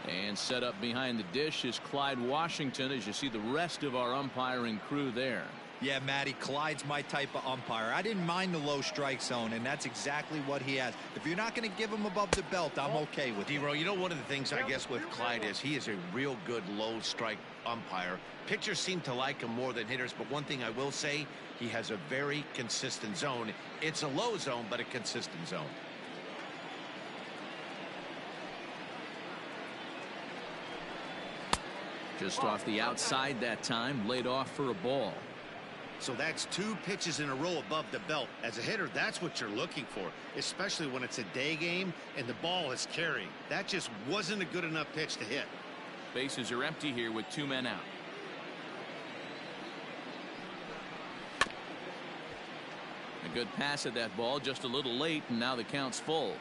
Speaker 1: And set up behind the dish is Clyde Washington, as you see the rest of our umpiring crew there.
Speaker 3: Yeah, Matty, Clyde's my type of umpire. I didn't mind the low strike zone, and that's exactly what he has. If you're not going to give him above the belt, I'm okay with it.
Speaker 4: D-Row, you know, one of the things I guess with Clyde is he is a real good low strike umpire. Pitchers seem to like him more than hitters, but one thing I will say, he has a very consistent zone. It's a low zone, but a consistent zone.
Speaker 1: Just off the outside that time, laid off for a ball.
Speaker 4: So that's 2 pitches in a row above the belt. As a hitter, that's what you're looking for, especially when it's a day game and the ball is carrying. That just wasn't a good enough pitch to hit.
Speaker 1: Bases are empty here with 2 men out. A good pass at that ball, just a little late, and now the count's full.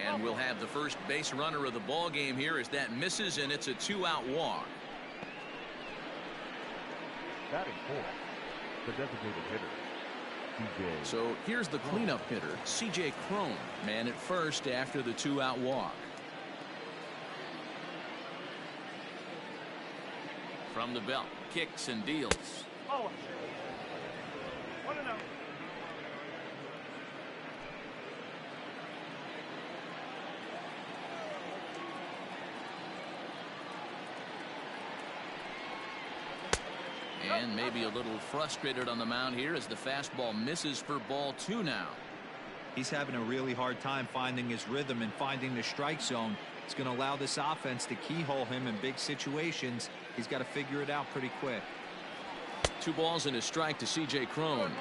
Speaker 1: And we'll have the first base runner of the ball game here as that misses, and it's a 2-out walk.
Speaker 2: Batting fourth, the designated hitter, C.J.
Speaker 1: So here's the cleanup hitter, C.J. Cron, man at first after the 2-out walk. From the belt, kicks and deals.
Speaker 6: Oh, 1-0.
Speaker 1: And maybe a little frustrated on the mound here as the fastball misses for ball 2 now.
Speaker 3: He's having a really hard time finding his rhythm and finding the strike zone. It's going to allow this offense to keyhole him in big situations. He's got to figure it out pretty quick.
Speaker 1: 2 balls and a strike to C.J. Cron.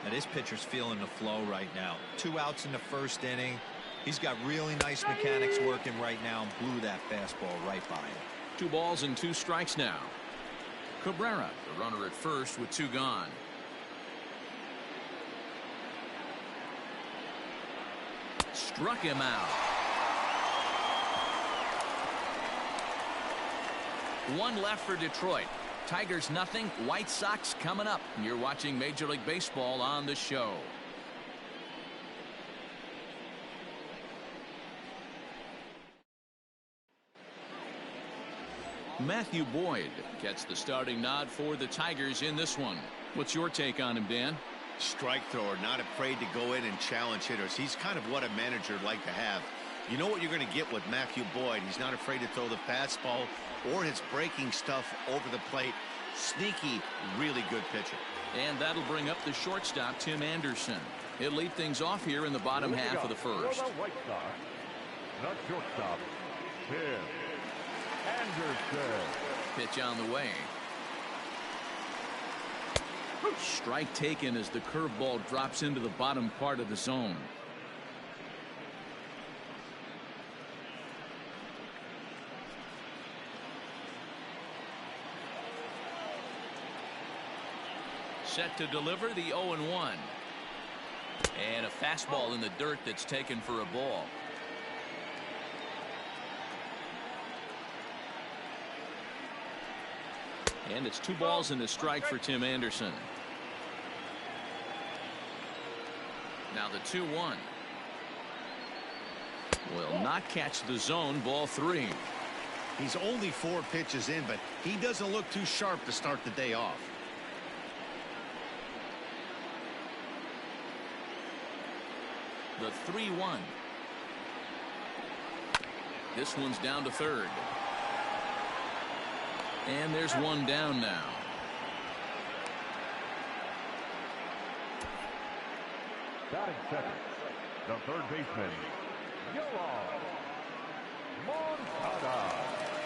Speaker 3: Now this pitcher's feeling the flow right now. 2 outs in the first inning. He's got really nice mechanics working right now and blew that fastball right by him.
Speaker 1: 2 balls and 2 strikes now. Cabrera, the runner at first with 2 gone. Struck him out. 1 left for Detroit. Tigers nothing. White Sox coming up. You're watching Major League Baseball on the show. Matthew Boyd gets the starting nod for the Tigers in this one. What's your take on him, Dan?
Speaker 4: Strike thrower, not afraid to go in and challenge hitters. He's kind of what a manager would like to have. You know what you're going to get with Matthew Boyd. He's not afraid to throw the fastball or his breaking stuff over the plate. Sneaky, really good pitcher.
Speaker 1: And that'll bring up the shortstop, Tim Anderson. He'll lead things off here in the bottom half of the first.
Speaker 2: For the White Sox, the shortstop, Tim Anderson.
Speaker 1: Pitch on the way. Strike taken as the curveball drops into the bottom part of the zone. Set to deliver the 0-1. And a fastball in the dirt that's taken for a ball. And it's 2 balls and a strike for Tim Anderson. Now the 2-1. Will not catch the zone. Ball 3.
Speaker 4: He's only 4 pitches in, but he doesn't look too sharp to start the day off.
Speaker 1: The 3-1. This one's down to third. And there's one down now.
Speaker 2: Batting second, the third baseman, Yoan Moncada.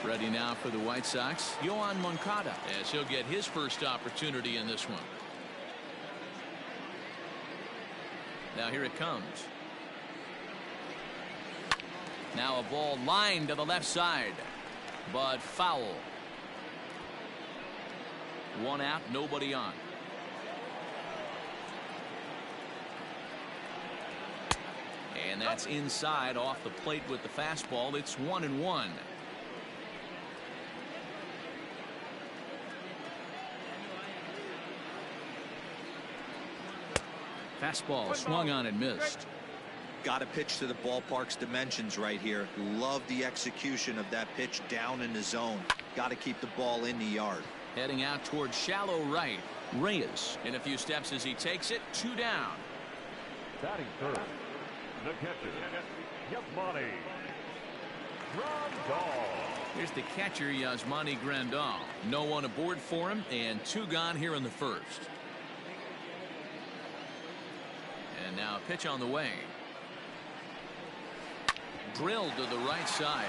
Speaker 1: Ready now for the White Sox, Yoan Moncada, as he'll get his first opportunity in this one. Now here it comes. Now a ball lined to the left side, but foul. 1 out, nobody on. And that's inside off the plate with the fastball. It's 1-1. Fastball swung on and missed.
Speaker 3: Got to pitch to the ballpark's dimensions right here. Love the execution of that pitch down in the zone. Got to keep the ball in the yard.
Speaker 1: Heading out towards shallow right. Reyes in a few steps as he takes it. 2 down.
Speaker 2: Batting third, the catcher, Yasmani Grandal.
Speaker 1: Here's the catcher, Yasmani Grandal. No one aboard for him, and 2 gone here in the first. And now a pitch on the way. Drilled to the right side.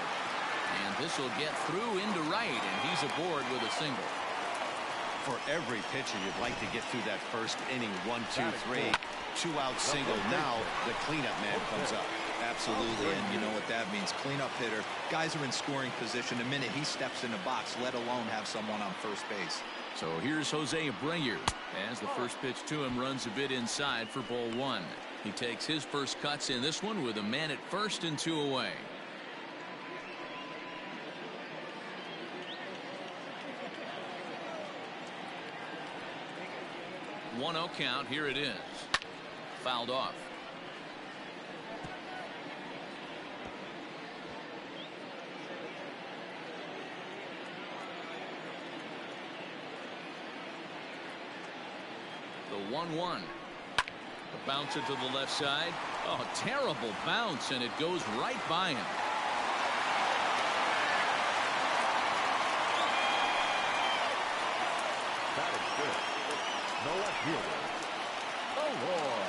Speaker 1: And this will get through into right, and he's aboard with a single.
Speaker 4: For every pitcher, you'd like to get through that first inning. 1, 2, 3. 2 out single. Now the cleanup man comes up.
Speaker 3: Absolutely, and you know what that means. Cleanup hitter. Guys are in scoring position the minute he steps in the box, let alone have someone on first base.
Speaker 1: So here's Jose Abreu as the first pitch to him runs a bit inside for ball 1. He takes his first cuts in this one with a man at first and 2 away. 1-0 count. Here it is. Fouled off. The 1-1. Bounce it to the left side. Oh, terrible bounce, and it goes right by him.
Speaker 2: That is good. The left fielder, Eloy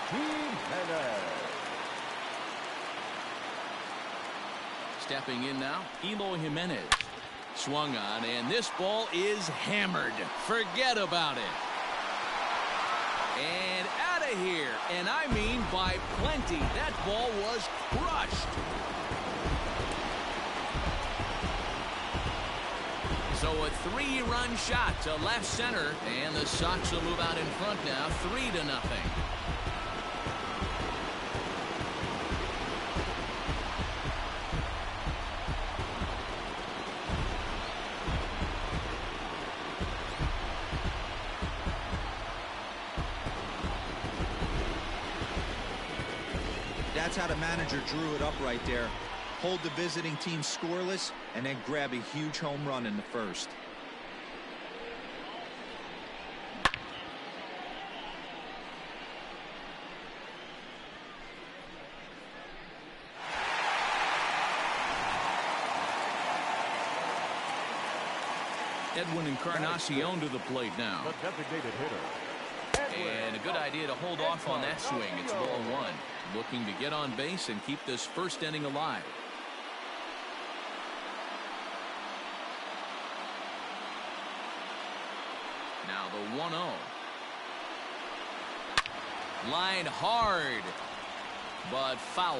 Speaker 2: Jimenez.
Speaker 1: Stepping in now, Eloy Jimenez. Swung on, and this ball is hammered. Forget about it. And out of here, and I mean by plenty. That ball was crushed. So a 3-run shot to left center, and the Sox will move out in front now, 3-0.
Speaker 3: That's how the manager drew it up right there. Hold the visiting team scoreless and then grab a huge home run in the first.
Speaker 1: Edwin Encarnacion to the plate now.
Speaker 2: The designated hitter,
Speaker 1: And a good idea to hold off on that swing. It's ball one. Looking to get on base and keep this first inning alive. Now the 1-0. Line hard, but foul.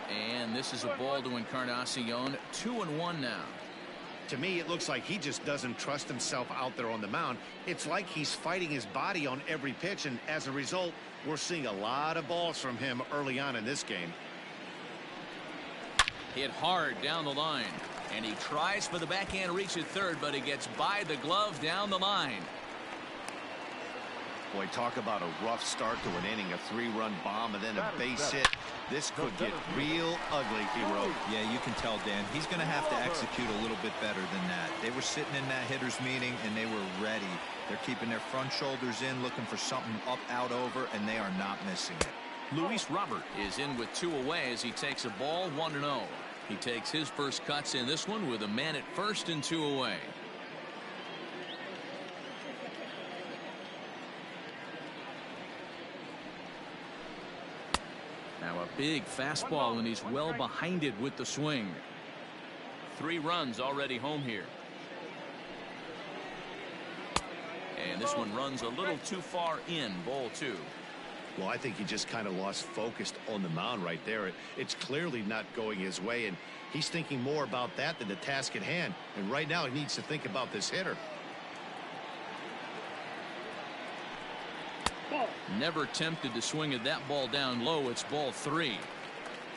Speaker 1: And this is a ball to Encarnacion. 2-1 now.
Speaker 4: To me, it looks like he just doesn't trust himself out there on the mound. It's like he's fighting his body on every pitch, and as a result, we're seeing a lot of balls from him early on in this game.
Speaker 1: Hit hard down the line, and he tries for the backhand reach at third, but he gets by the glove down the line.
Speaker 4: Boy, talk about a rough start to an inning, a 3-run bomb and then a base hit. This could get real ugly, Hero.
Speaker 3: Yeah, you can tell, Dan. He's going to have to execute a little bit better than that. They were sitting in that hitter's meeting, and they were ready. They're keeping their front shoulders in, looking for something up, out, over, and they are not missing it.
Speaker 1: Luis Robert is in with 2 away as he takes a ball 1-0. He takes his first cuts in this one with a man at first and 2 away. Now a big fastball, and he's well behind it with the swing. 3 runs already home here. And this one runs a little too far in, ball 2.
Speaker 4: Well, I think he just kind of lost focus on the mound right there. It's clearly not going his way, and he's thinking more about that than the task at hand. And right now he needs to think about this hitter.
Speaker 1: Never tempted to swing at that ball down low. It's ball 3.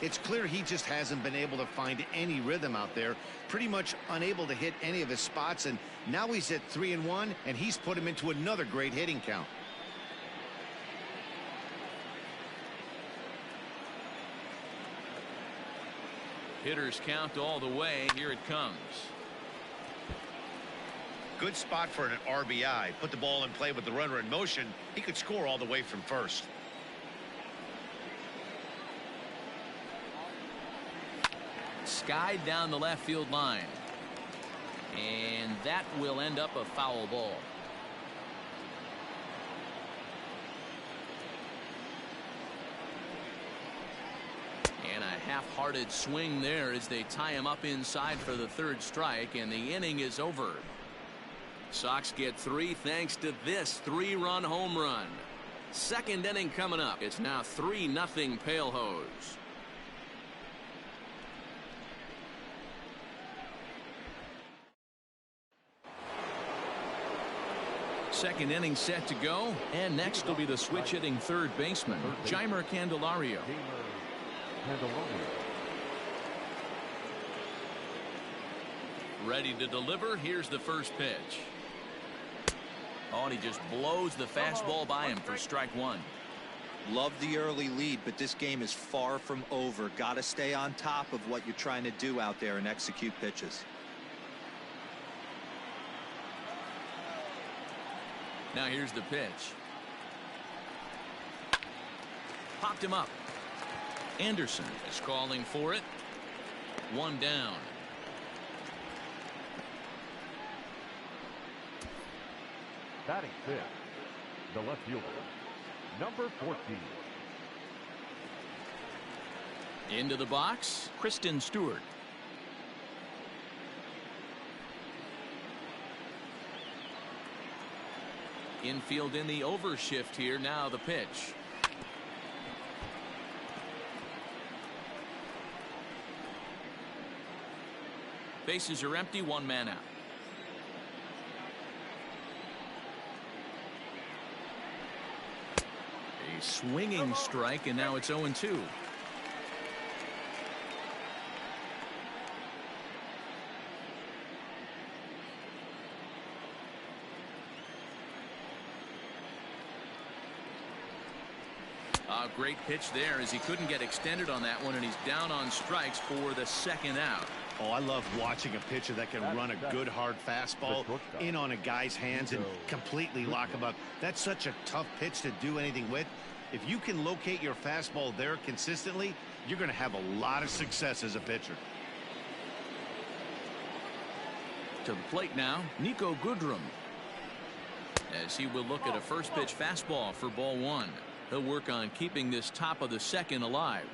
Speaker 4: It's clear he just hasn't been able to find any rhythm out there. Pretty much unable to hit any of his spots, and now he's at 3-1, and he's put him into another great hitting count.
Speaker 1: Hitters count all the way. Here it comes.
Speaker 4: Good spot for an RBI. Put the ball in play with the runner in motion. He could score all the way from first.
Speaker 1: Skied down the left field line. And that will end up a foul ball. And a half-hearted swing there as they tie him up inside for the 3rd strike, and the inning is over. Sox get 3 thanks to this 3-run home run. 2nd inning coming up. It's now 3-0 Pale Hose. Second inning set to go, and next will be the switch hitting 3rd baseman, Jeimer Candelario. Ready to deliver. Here's the first pitch. Oh, and he just blows the fastball by him for strike 1.
Speaker 3: Love the early lead, but this game is far from over. Got to stay on top of what you're trying to do out there and execute pitches.
Speaker 1: Now here's the pitch. Popped him up. Anderson is calling for it. 1 down.
Speaker 2: Batting 5th, the left fielder, number 14.
Speaker 1: Into the box, Kristen Stewart. Infield in the overshift here. Now the pitch. Bases are empty. 1 man out. A swinging strike, and now it's 0-2. A great pitch there as he couldn't get extended on that one, and he's down on strikes for the 2nd out.
Speaker 4: Oh, I love watching a pitcher that can run a good hard fastball in on a guy's hands and completely lock him up. That's such a tough pitch to do anything with. If you can locate your fastball there consistently, you're going to have a lot of success as a pitcher.
Speaker 1: To the plate now, Niko Goodrum, as he will look at a first pitch fastball for ball one. He'll work on keeping this top of the second alive.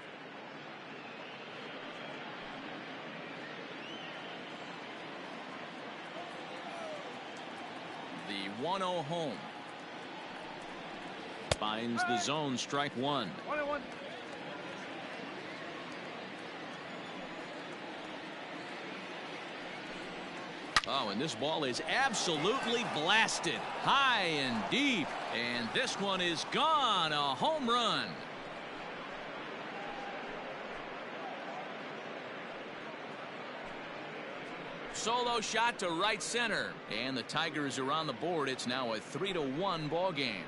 Speaker 1: The 1-0 home. Finds the zone, strike one.
Speaker 6: 1-1.
Speaker 1: Oh, and this ball is absolutely blasted high and deep, and this one is gone. A home run. Solo shot to right center, and the Tigers are on the board. It's now a 3-1 ball game.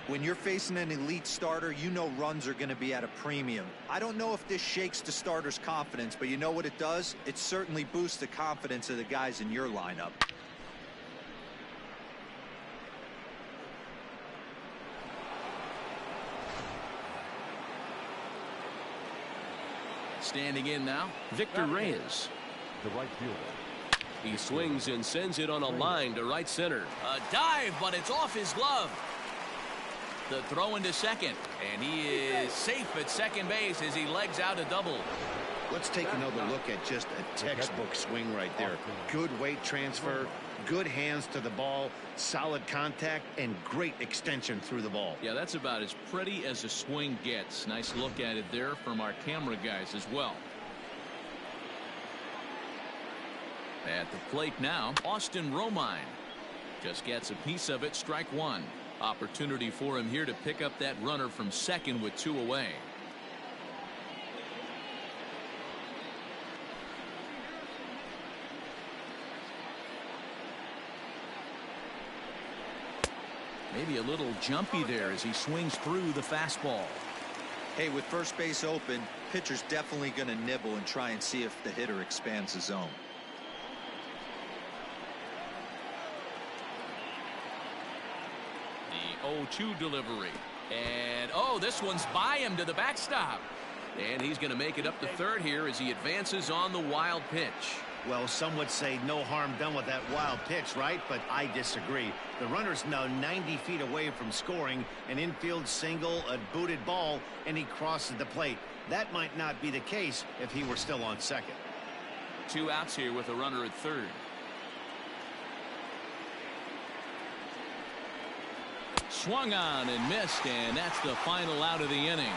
Speaker 3: When you're facing an elite starter, you know runs are going to be at a premium. I don't know if this shakes the starter's confidence, but you know what it does? It certainly boosts the confidence of the guys in your lineup.
Speaker 1: Standing in now, Victor Reyes.
Speaker 2: The right fielder.
Speaker 5: He swings and sends it on a line to right center.
Speaker 1: A dive, but it's off his glove. The throw into second, and he is safe at second base as he legs out a double.
Speaker 4: Let's take another look at just a textbook swing right there. Good weight transfer, good hands to the ball, solid contact, and great extension through the ball.
Speaker 1: Yeah, that's about as pretty as a swing gets. Nice look at it there from our camera guys as well. At the plate now, Austin Romine just gets a piece of it, strike one. Opportunity for him here to pick up that runner from second with two away. Maybe a little jumpy there as he swings through the fastball.
Speaker 3: Hey, with first base open, pitcher's definitely going to nibble and try and see if the hitter expands the zone.
Speaker 1: The 0-2 delivery. And, oh, this one's by him to the backstop. And he's going to make it up to third here as he advances on the wild pitch.
Speaker 4: Well, some would say no harm done with that wild pitch, right? But I disagree. The runner's now 90 feet away from scoring an infield single, a booted ball, and he crosses the plate. That might not be the case if he were still on second.
Speaker 1: 2 outs here with a runner at third. Swung on and missed, and that's the final out of the inning.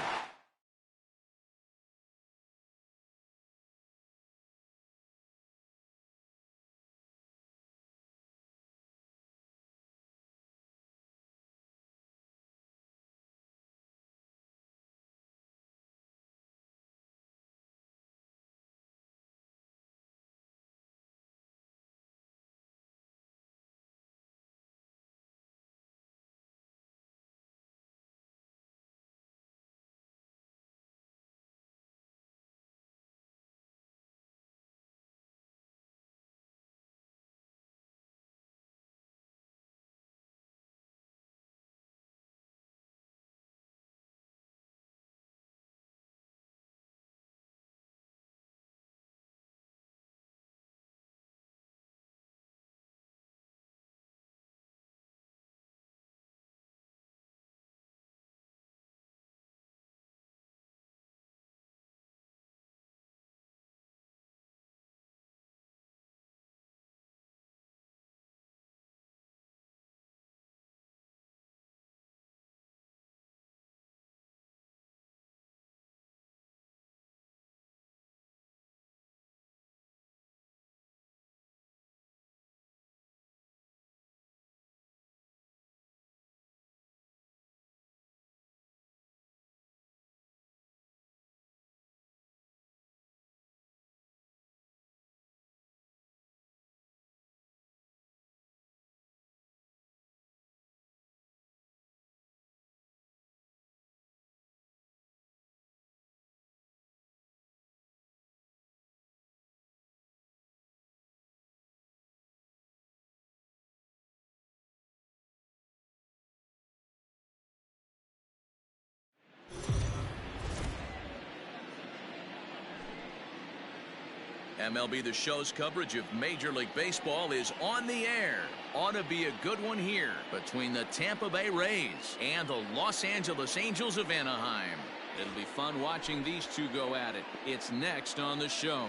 Speaker 1: MLB The Show's coverage of Major League Baseball is on the air. Ought to be a good one here between the Tampa Bay Rays and the Los Angeles Angels of Anaheim. It'll be fun watching these two go at it. It's next on the show.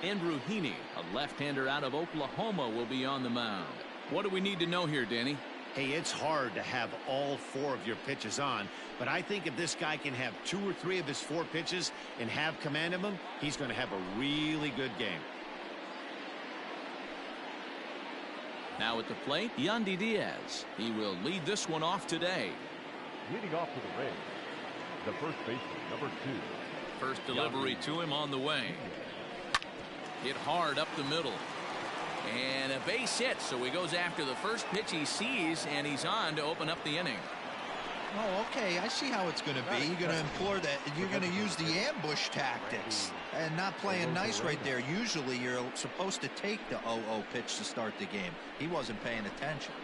Speaker 1: Andrew Heaney, a left-hander out of Oklahoma, will be on the mound. What do we need to know here, Danny?
Speaker 4: Hey, it's hard to have all 4 of your pitches on, but I think if this guy can have 2 or 3 of his 4 pitches and have command of them, he's going to have a really good game.
Speaker 1: Now at the plate, Yandy Diaz. He will lead this one off today.
Speaker 2: Leading off for the Rays, the first baseman, number 2.
Speaker 1: First delivery to him on the way. Hit hard up the middle. And a base hit, so he goes after the first pitch he sees, and he's on to open up the inning.
Speaker 3: Oh, okay. I see how it's going to be. You're going to implore that. You're going to use the ambush tactics and not playing nice right there. Usually, you're supposed to take the 0-0 pitch to start the game. He wasn't paying attention.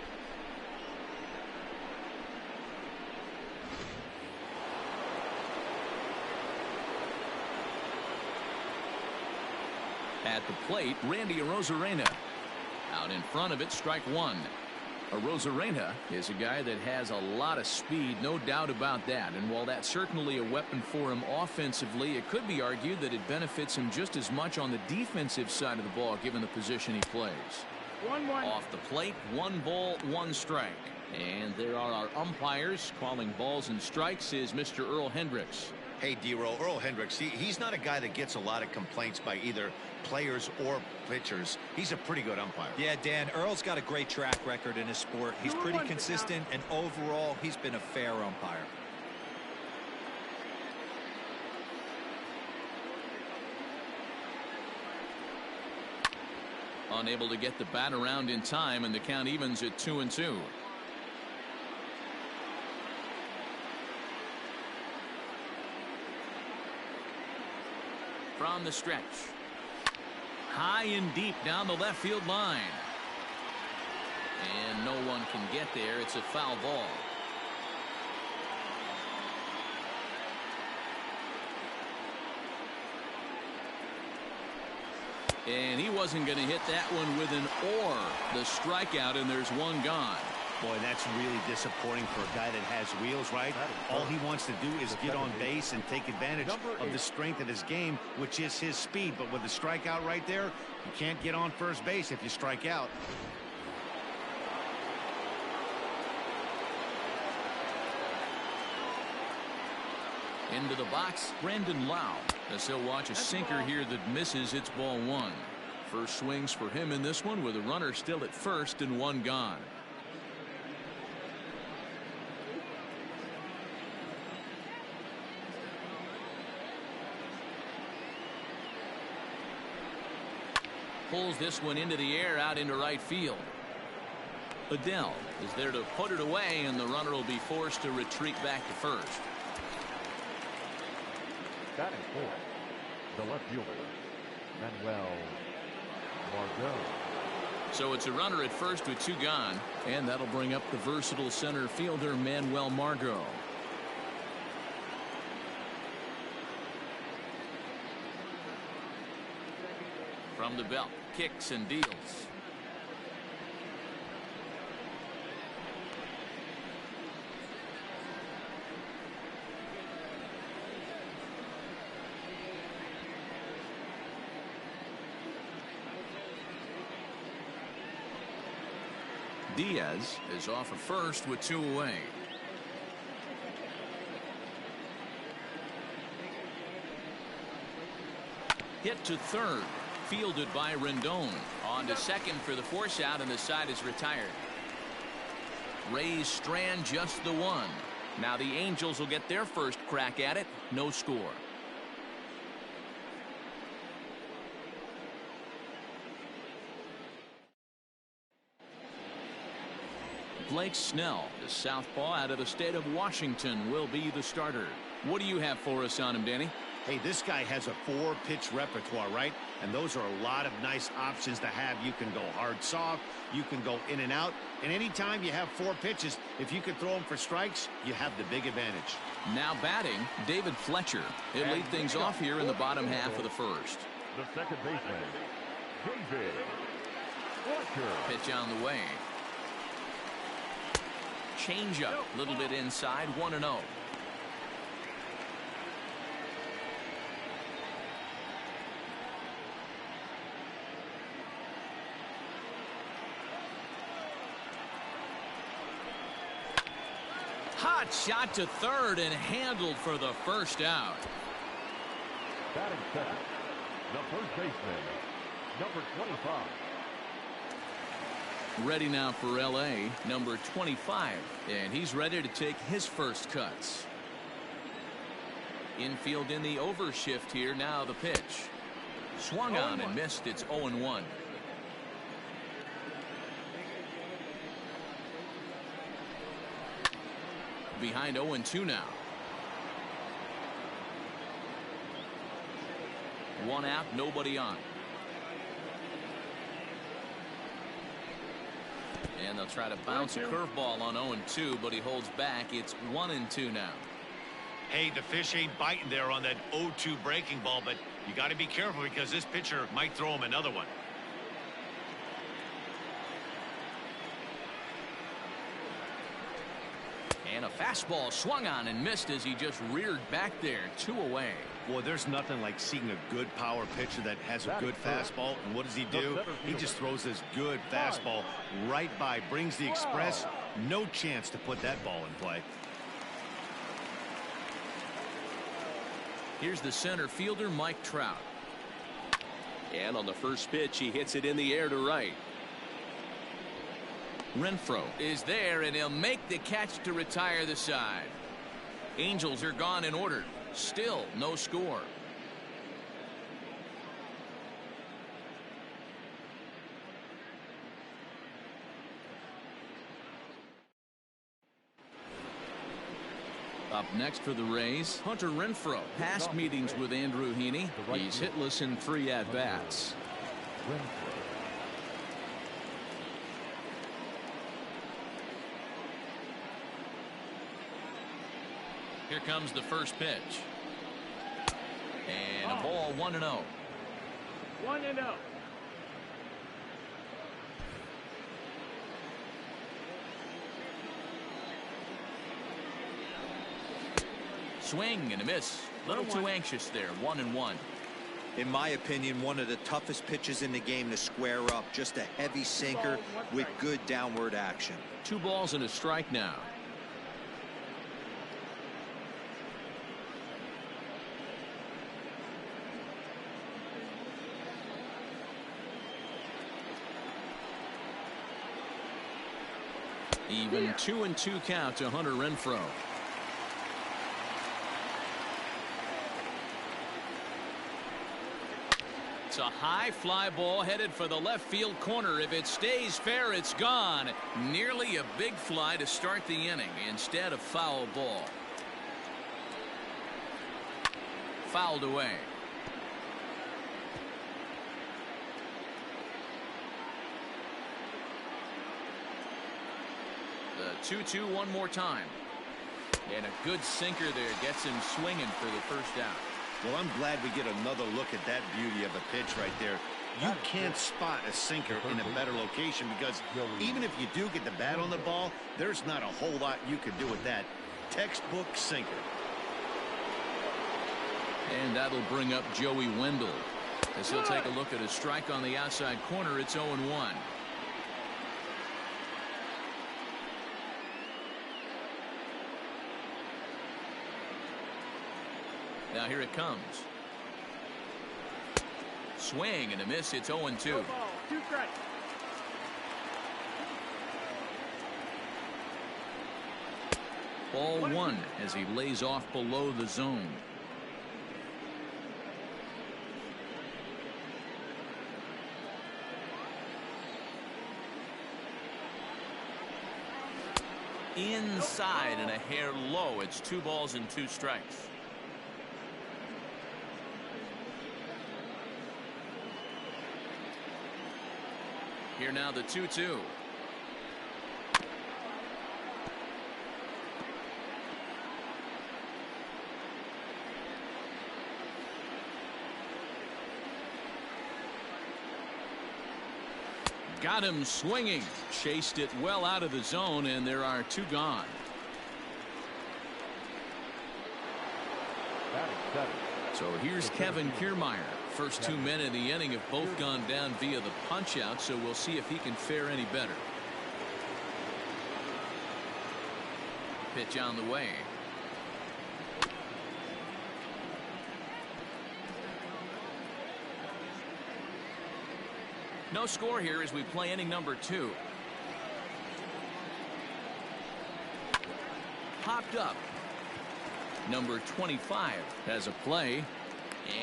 Speaker 1: At the plate, Randy Arozarena. Out in front of it, strike 1. Arozarena is a guy that has a lot of speed, no doubt about that. And while that's certainly a weapon for him offensively, it could be argued that it benefits him just as much on the defensive side of the ball, given the position he plays.
Speaker 6: 1-1.
Speaker 1: Off the plate, 1 ball, 1 strike. And there are our umpires. Calling balls and strikes is Mr. Earl Hendricks.
Speaker 4: Hey, D-Roll, Earl Hendricks, he's not a guy that gets a lot of complaints by either players or pitchers. He's a pretty good umpire.
Speaker 3: Yeah, Dan, Earl's got a great track record in his sport. He's pretty consistent, and overall, he's been a fair umpire.
Speaker 1: Unable to get the bat around in time, and the count evens at 2-2. From the stretch. High and deep down the left field line. And no one can get there. It's a foul ball. And he wasn't going to hit that one with an or. The strikeout, and there's 1 gone.
Speaker 4: Boy, that's really disappointing for a guy that has wheels, right? All he wants to do is get on base and take advantage of the strength of his game, which is his speed. But with the strikeout right there, you can't get on first base if you strike out.
Speaker 1: Into the box, Brandon Lau. As he'll watch a sinker here that misses. It's ball 1. First swings for him in this one with a runner still at first and 1 gone. Pulls this one into the air out into right field. Adell is there to put it away, and the runner will be forced to retreat back to first.
Speaker 2: Batting 4, the left fielder, Manuel Margot.
Speaker 1: So it's a runner at first with 2 gone, and that'll bring up the versatile center fielder Manuel Margot. From the belt, kicks and deals. Diaz is off at first with 2 away. Hit to third. Fielded by Rendon. On to second for the force out, and the side is retired. Rays strand just the 1. Now the Angels will get their first crack at it. No score. Blake Snell, the southpaw out of the state of Washington, will be the starter. What do you have for us on him, Danny?
Speaker 4: Hey, this guy has a 4-pitch repertoire, right? And those are a lot of nice options to have. You can go hard, soft. You can go in and out. And anytime you have 4 pitches, if you can throw them for strikes, you have the big advantage.
Speaker 1: Now batting, David Fletcher. He'll lead things off here in the bottom half of the first.
Speaker 2: The second baseman, David Fletcher.
Speaker 1: Pitch on the way. Change up, a little bit inside, 1-0. Hot shot to third and handled for the first out.
Speaker 2: Batting second, the first baseman, number 25.
Speaker 1: Ready now for LA, number 25, and he's ready to take his first cuts. Infield in the overshift here. Now the pitch. Swung on and missed. It's 0-1. Behind 0-2 now. One out, nobody on. And they'll try to bounce a curveball on 0-2, but he holds back. It's 1-2 now.
Speaker 4: Hey, the fish ain't biting there on that 0-2 breaking ball, but you got to be careful because this pitcher might throw him another one.
Speaker 1: And a fastball swung on and missed as he just reared back there. 2 away.
Speaker 4: Boy, there's nothing like seeing a good power pitcher that has a good fastball. And what does he do? He just throws this good fastball right by, brings the express. No chance to put that ball in play.
Speaker 1: Here's the center fielder, Mike Trout.
Speaker 5: And on the first pitch, he hits it in the air to right.
Speaker 1: Renfroe is there, and he'll make the catch to retire the side. Angels are gone in order. Still no score. Up next for the Rays, Hunter Renfroe. Past meetings with Andrew Heaney. He's hitless in 3 at-bats. Here comes the first pitch. And a ball, 1-0.
Speaker 6: 1-0.
Speaker 1: Swing and a miss. A little too anxious there. 1-1.
Speaker 3: In my opinion, one of the toughest pitches in the game to square up. Just a heavy sinker with good downward action.
Speaker 1: 2 balls and a strike now. Even 2-2 count to Hunter Renfroe. It's a high fly ball headed for the left field corner. If it stays fair, it's gone. Nearly a big fly to start the inning. Instead, a foul ball. Fouled away. The 2-2 one more time. And a good sinker there gets him swinging for the first out.
Speaker 4: Well, I'm glad we get another look at that beauty of a pitch right there. You can't spot a sinker in a better location because even if you do get the bat on the ball, there's not a whole lot you could do with that. Textbook sinker.
Speaker 1: And that'll bring up Joey Wendell as he'll take a look at a strike on the outside corner. It's 0-1. Now here it comes. Swing and a miss. It's 0-2.
Speaker 6: 2 strikes.
Speaker 1: Ball 1 as he lays off below the zone. Inside and a hair low. It's 2 balls and 2 strikes. Here now the 2-2. Got him swinging. Chased it well out of the zone, and there are 2 gone. So here's Kevin Kiermaier. First 2 men in the inning have both gone down via the punch out, so we'll see if he can fare any better. Pitch on the way. No score here as we play inning number 2. Popped up. Number 25 has a play,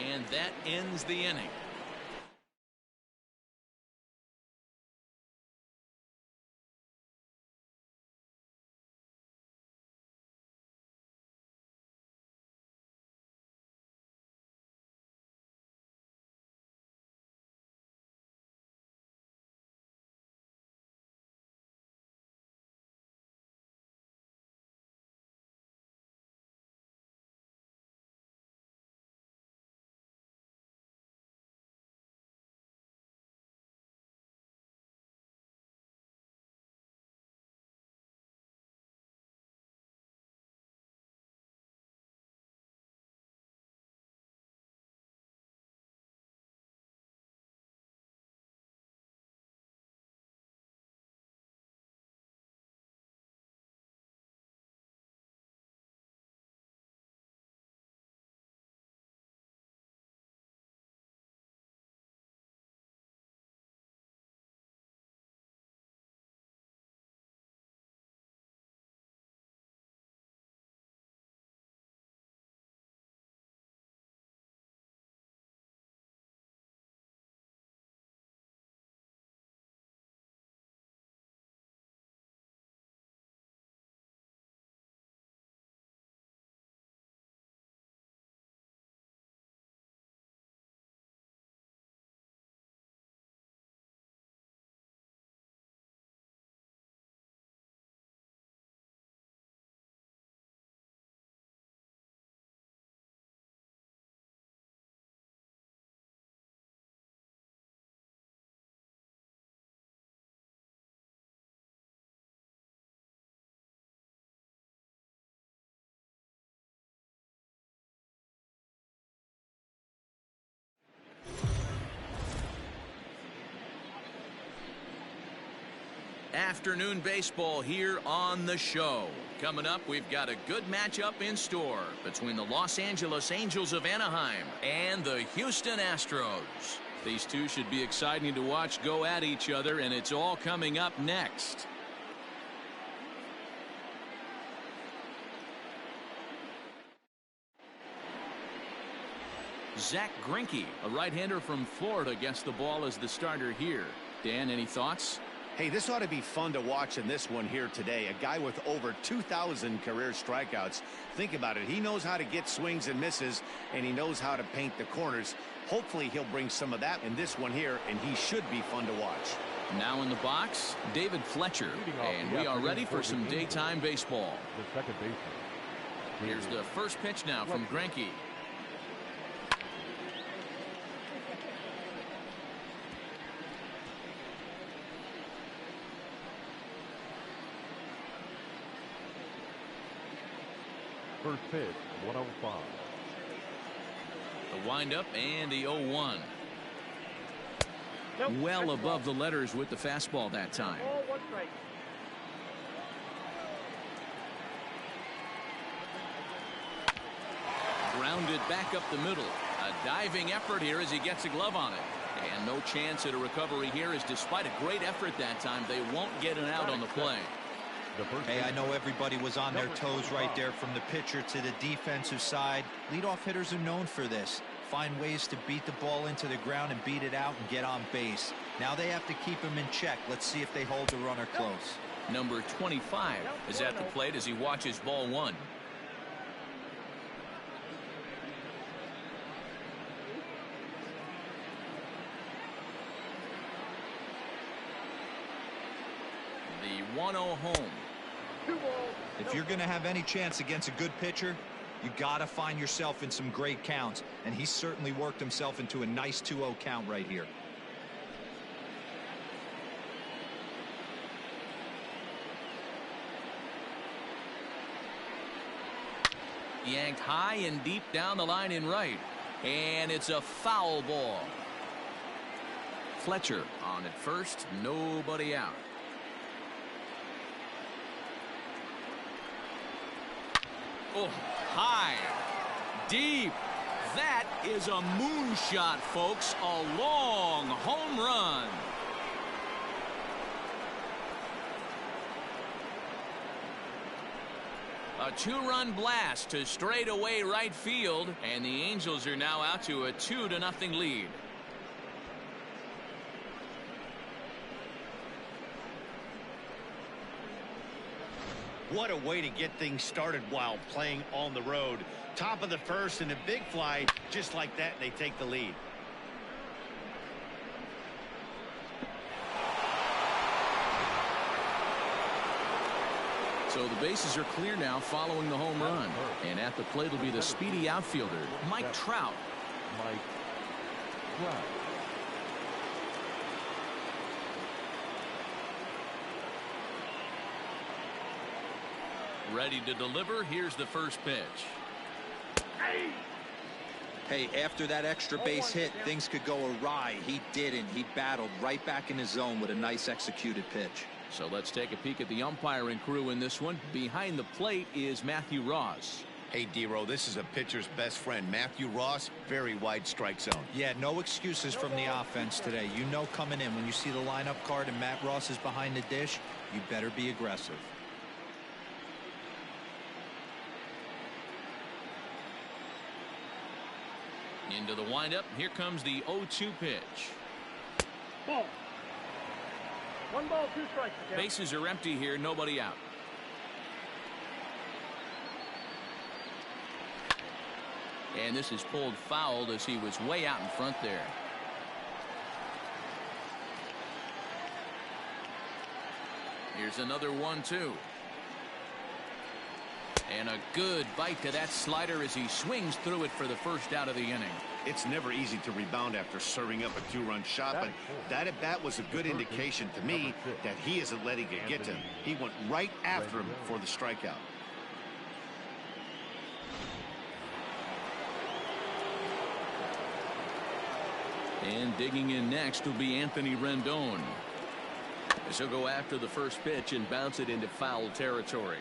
Speaker 1: and that ends the inning. Afternoon baseball here on the show. Coming up, we've got a good matchup in store between the Los Angeles Angels of Anaheim and the Houston Astros. These two should be exciting to watch go at each other, and it's all coming up next. Zach Greinke, a right-hander from Florida, gets the ball as the starter here. Dan, any thoughts?
Speaker 4: Hey, this ought to be fun to watch in this one here today. A guy with over 2,000 career strikeouts. Think about it. He knows how to get swings and misses, and he knows how to paint the corners. Hopefully he'll bring some of that in this one here, and he should be fun to watch.
Speaker 1: Now in the box, David Fletcher, and we are ready for some daytime baseball.
Speaker 2: The second baseman.
Speaker 1: Here's the first pitch now from Greinke.
Speaker 2: First pitch, 105.
Speaker 1: The windup and the 0-1.
Speaker 6: Nope,
Speaker 1: Well above the letters with the fastball that time.
Speaker 6: Ball, 1 strike.
Speaker 1: Grounded back up the middle. A diving effort here as he gets a glove on it. And no chance at a recovery here, as despite a great effort that time, they won't get an out on the play.
Speaker 3: Hey, I know everybody was on their toes right there from the pitcher to the defensive side. Leadoff hitters are known for this. Find ways to beat the ball into the ground and beat it out and get on base. Now they have to keep him in check. Let's see if they hold the runner close.
Speaker 1: Number 25 is at the plate as he watches ball 1. The 1-0 home.
Speaker 6: 2 balls.
Speaker 3: If you're going to have any chance against a good pitcher, you got to find yourself in some great counts, and he certainly worked himself into a nice 2-0 count right here.
Speaker 1: Yanked high and deep down the line in right, and it's a foul ball. Fletcher on at first, nobody out. Oh, high, deep. That is a moonshot, folks. A long home run. A 2-run blast to straightaway right field, and the Angels are now out to a 2-0 lead.
Speaker 4: What a way to get things started while playing on the road. Top of the first and a big fly. Just like that, they take the lead.
Speaker 1: So the bases are clear now following the home run. And at the plate will be the speedy outfielder, Mike Trout.
Speaker 2: Mike Trout.
Speaker 1: Ready to deliver. Here's the first pitch.
Speaker 3: Hey, after that extra base hit, things could go awry. He didn't. He battled right back in his zone with a nice executed pitch.
Speaker 1: So let's take a peek at the umpiring crew in this one. Behind the plate is Matthew Ross.
Speaker 4: Hey, D-Row, this is a pitcher's best friend. Matthew Ross, very wide strike zone.
Speaker 3: Yeah, no excuses from the offense today. You know coming in when you see the lineup card and Matt Ross is behind the dish, you better be aggressive.
Speaker 1: Into the windup. Here comes the 0-2 pitch.
Speaker 6: Ball. 1 ball, 2 strikes.
Speaker 1: Bases are empty here. Nobody out. And this is pulled foul as he was way out in front there. Here's another 1-2. And a good bite to that slider as he swings through it for the first out of the inning.
Speaker 4: It's never easy to rebound after serving up a 2-run shot, but that at bat was a good indication to me that he isn't letting it get to him. He went right after him for the strikeout.
Speaker 1: And digging in next will be Anthony Rendon. As he'll go after the first pitch and bounce it into foul territory.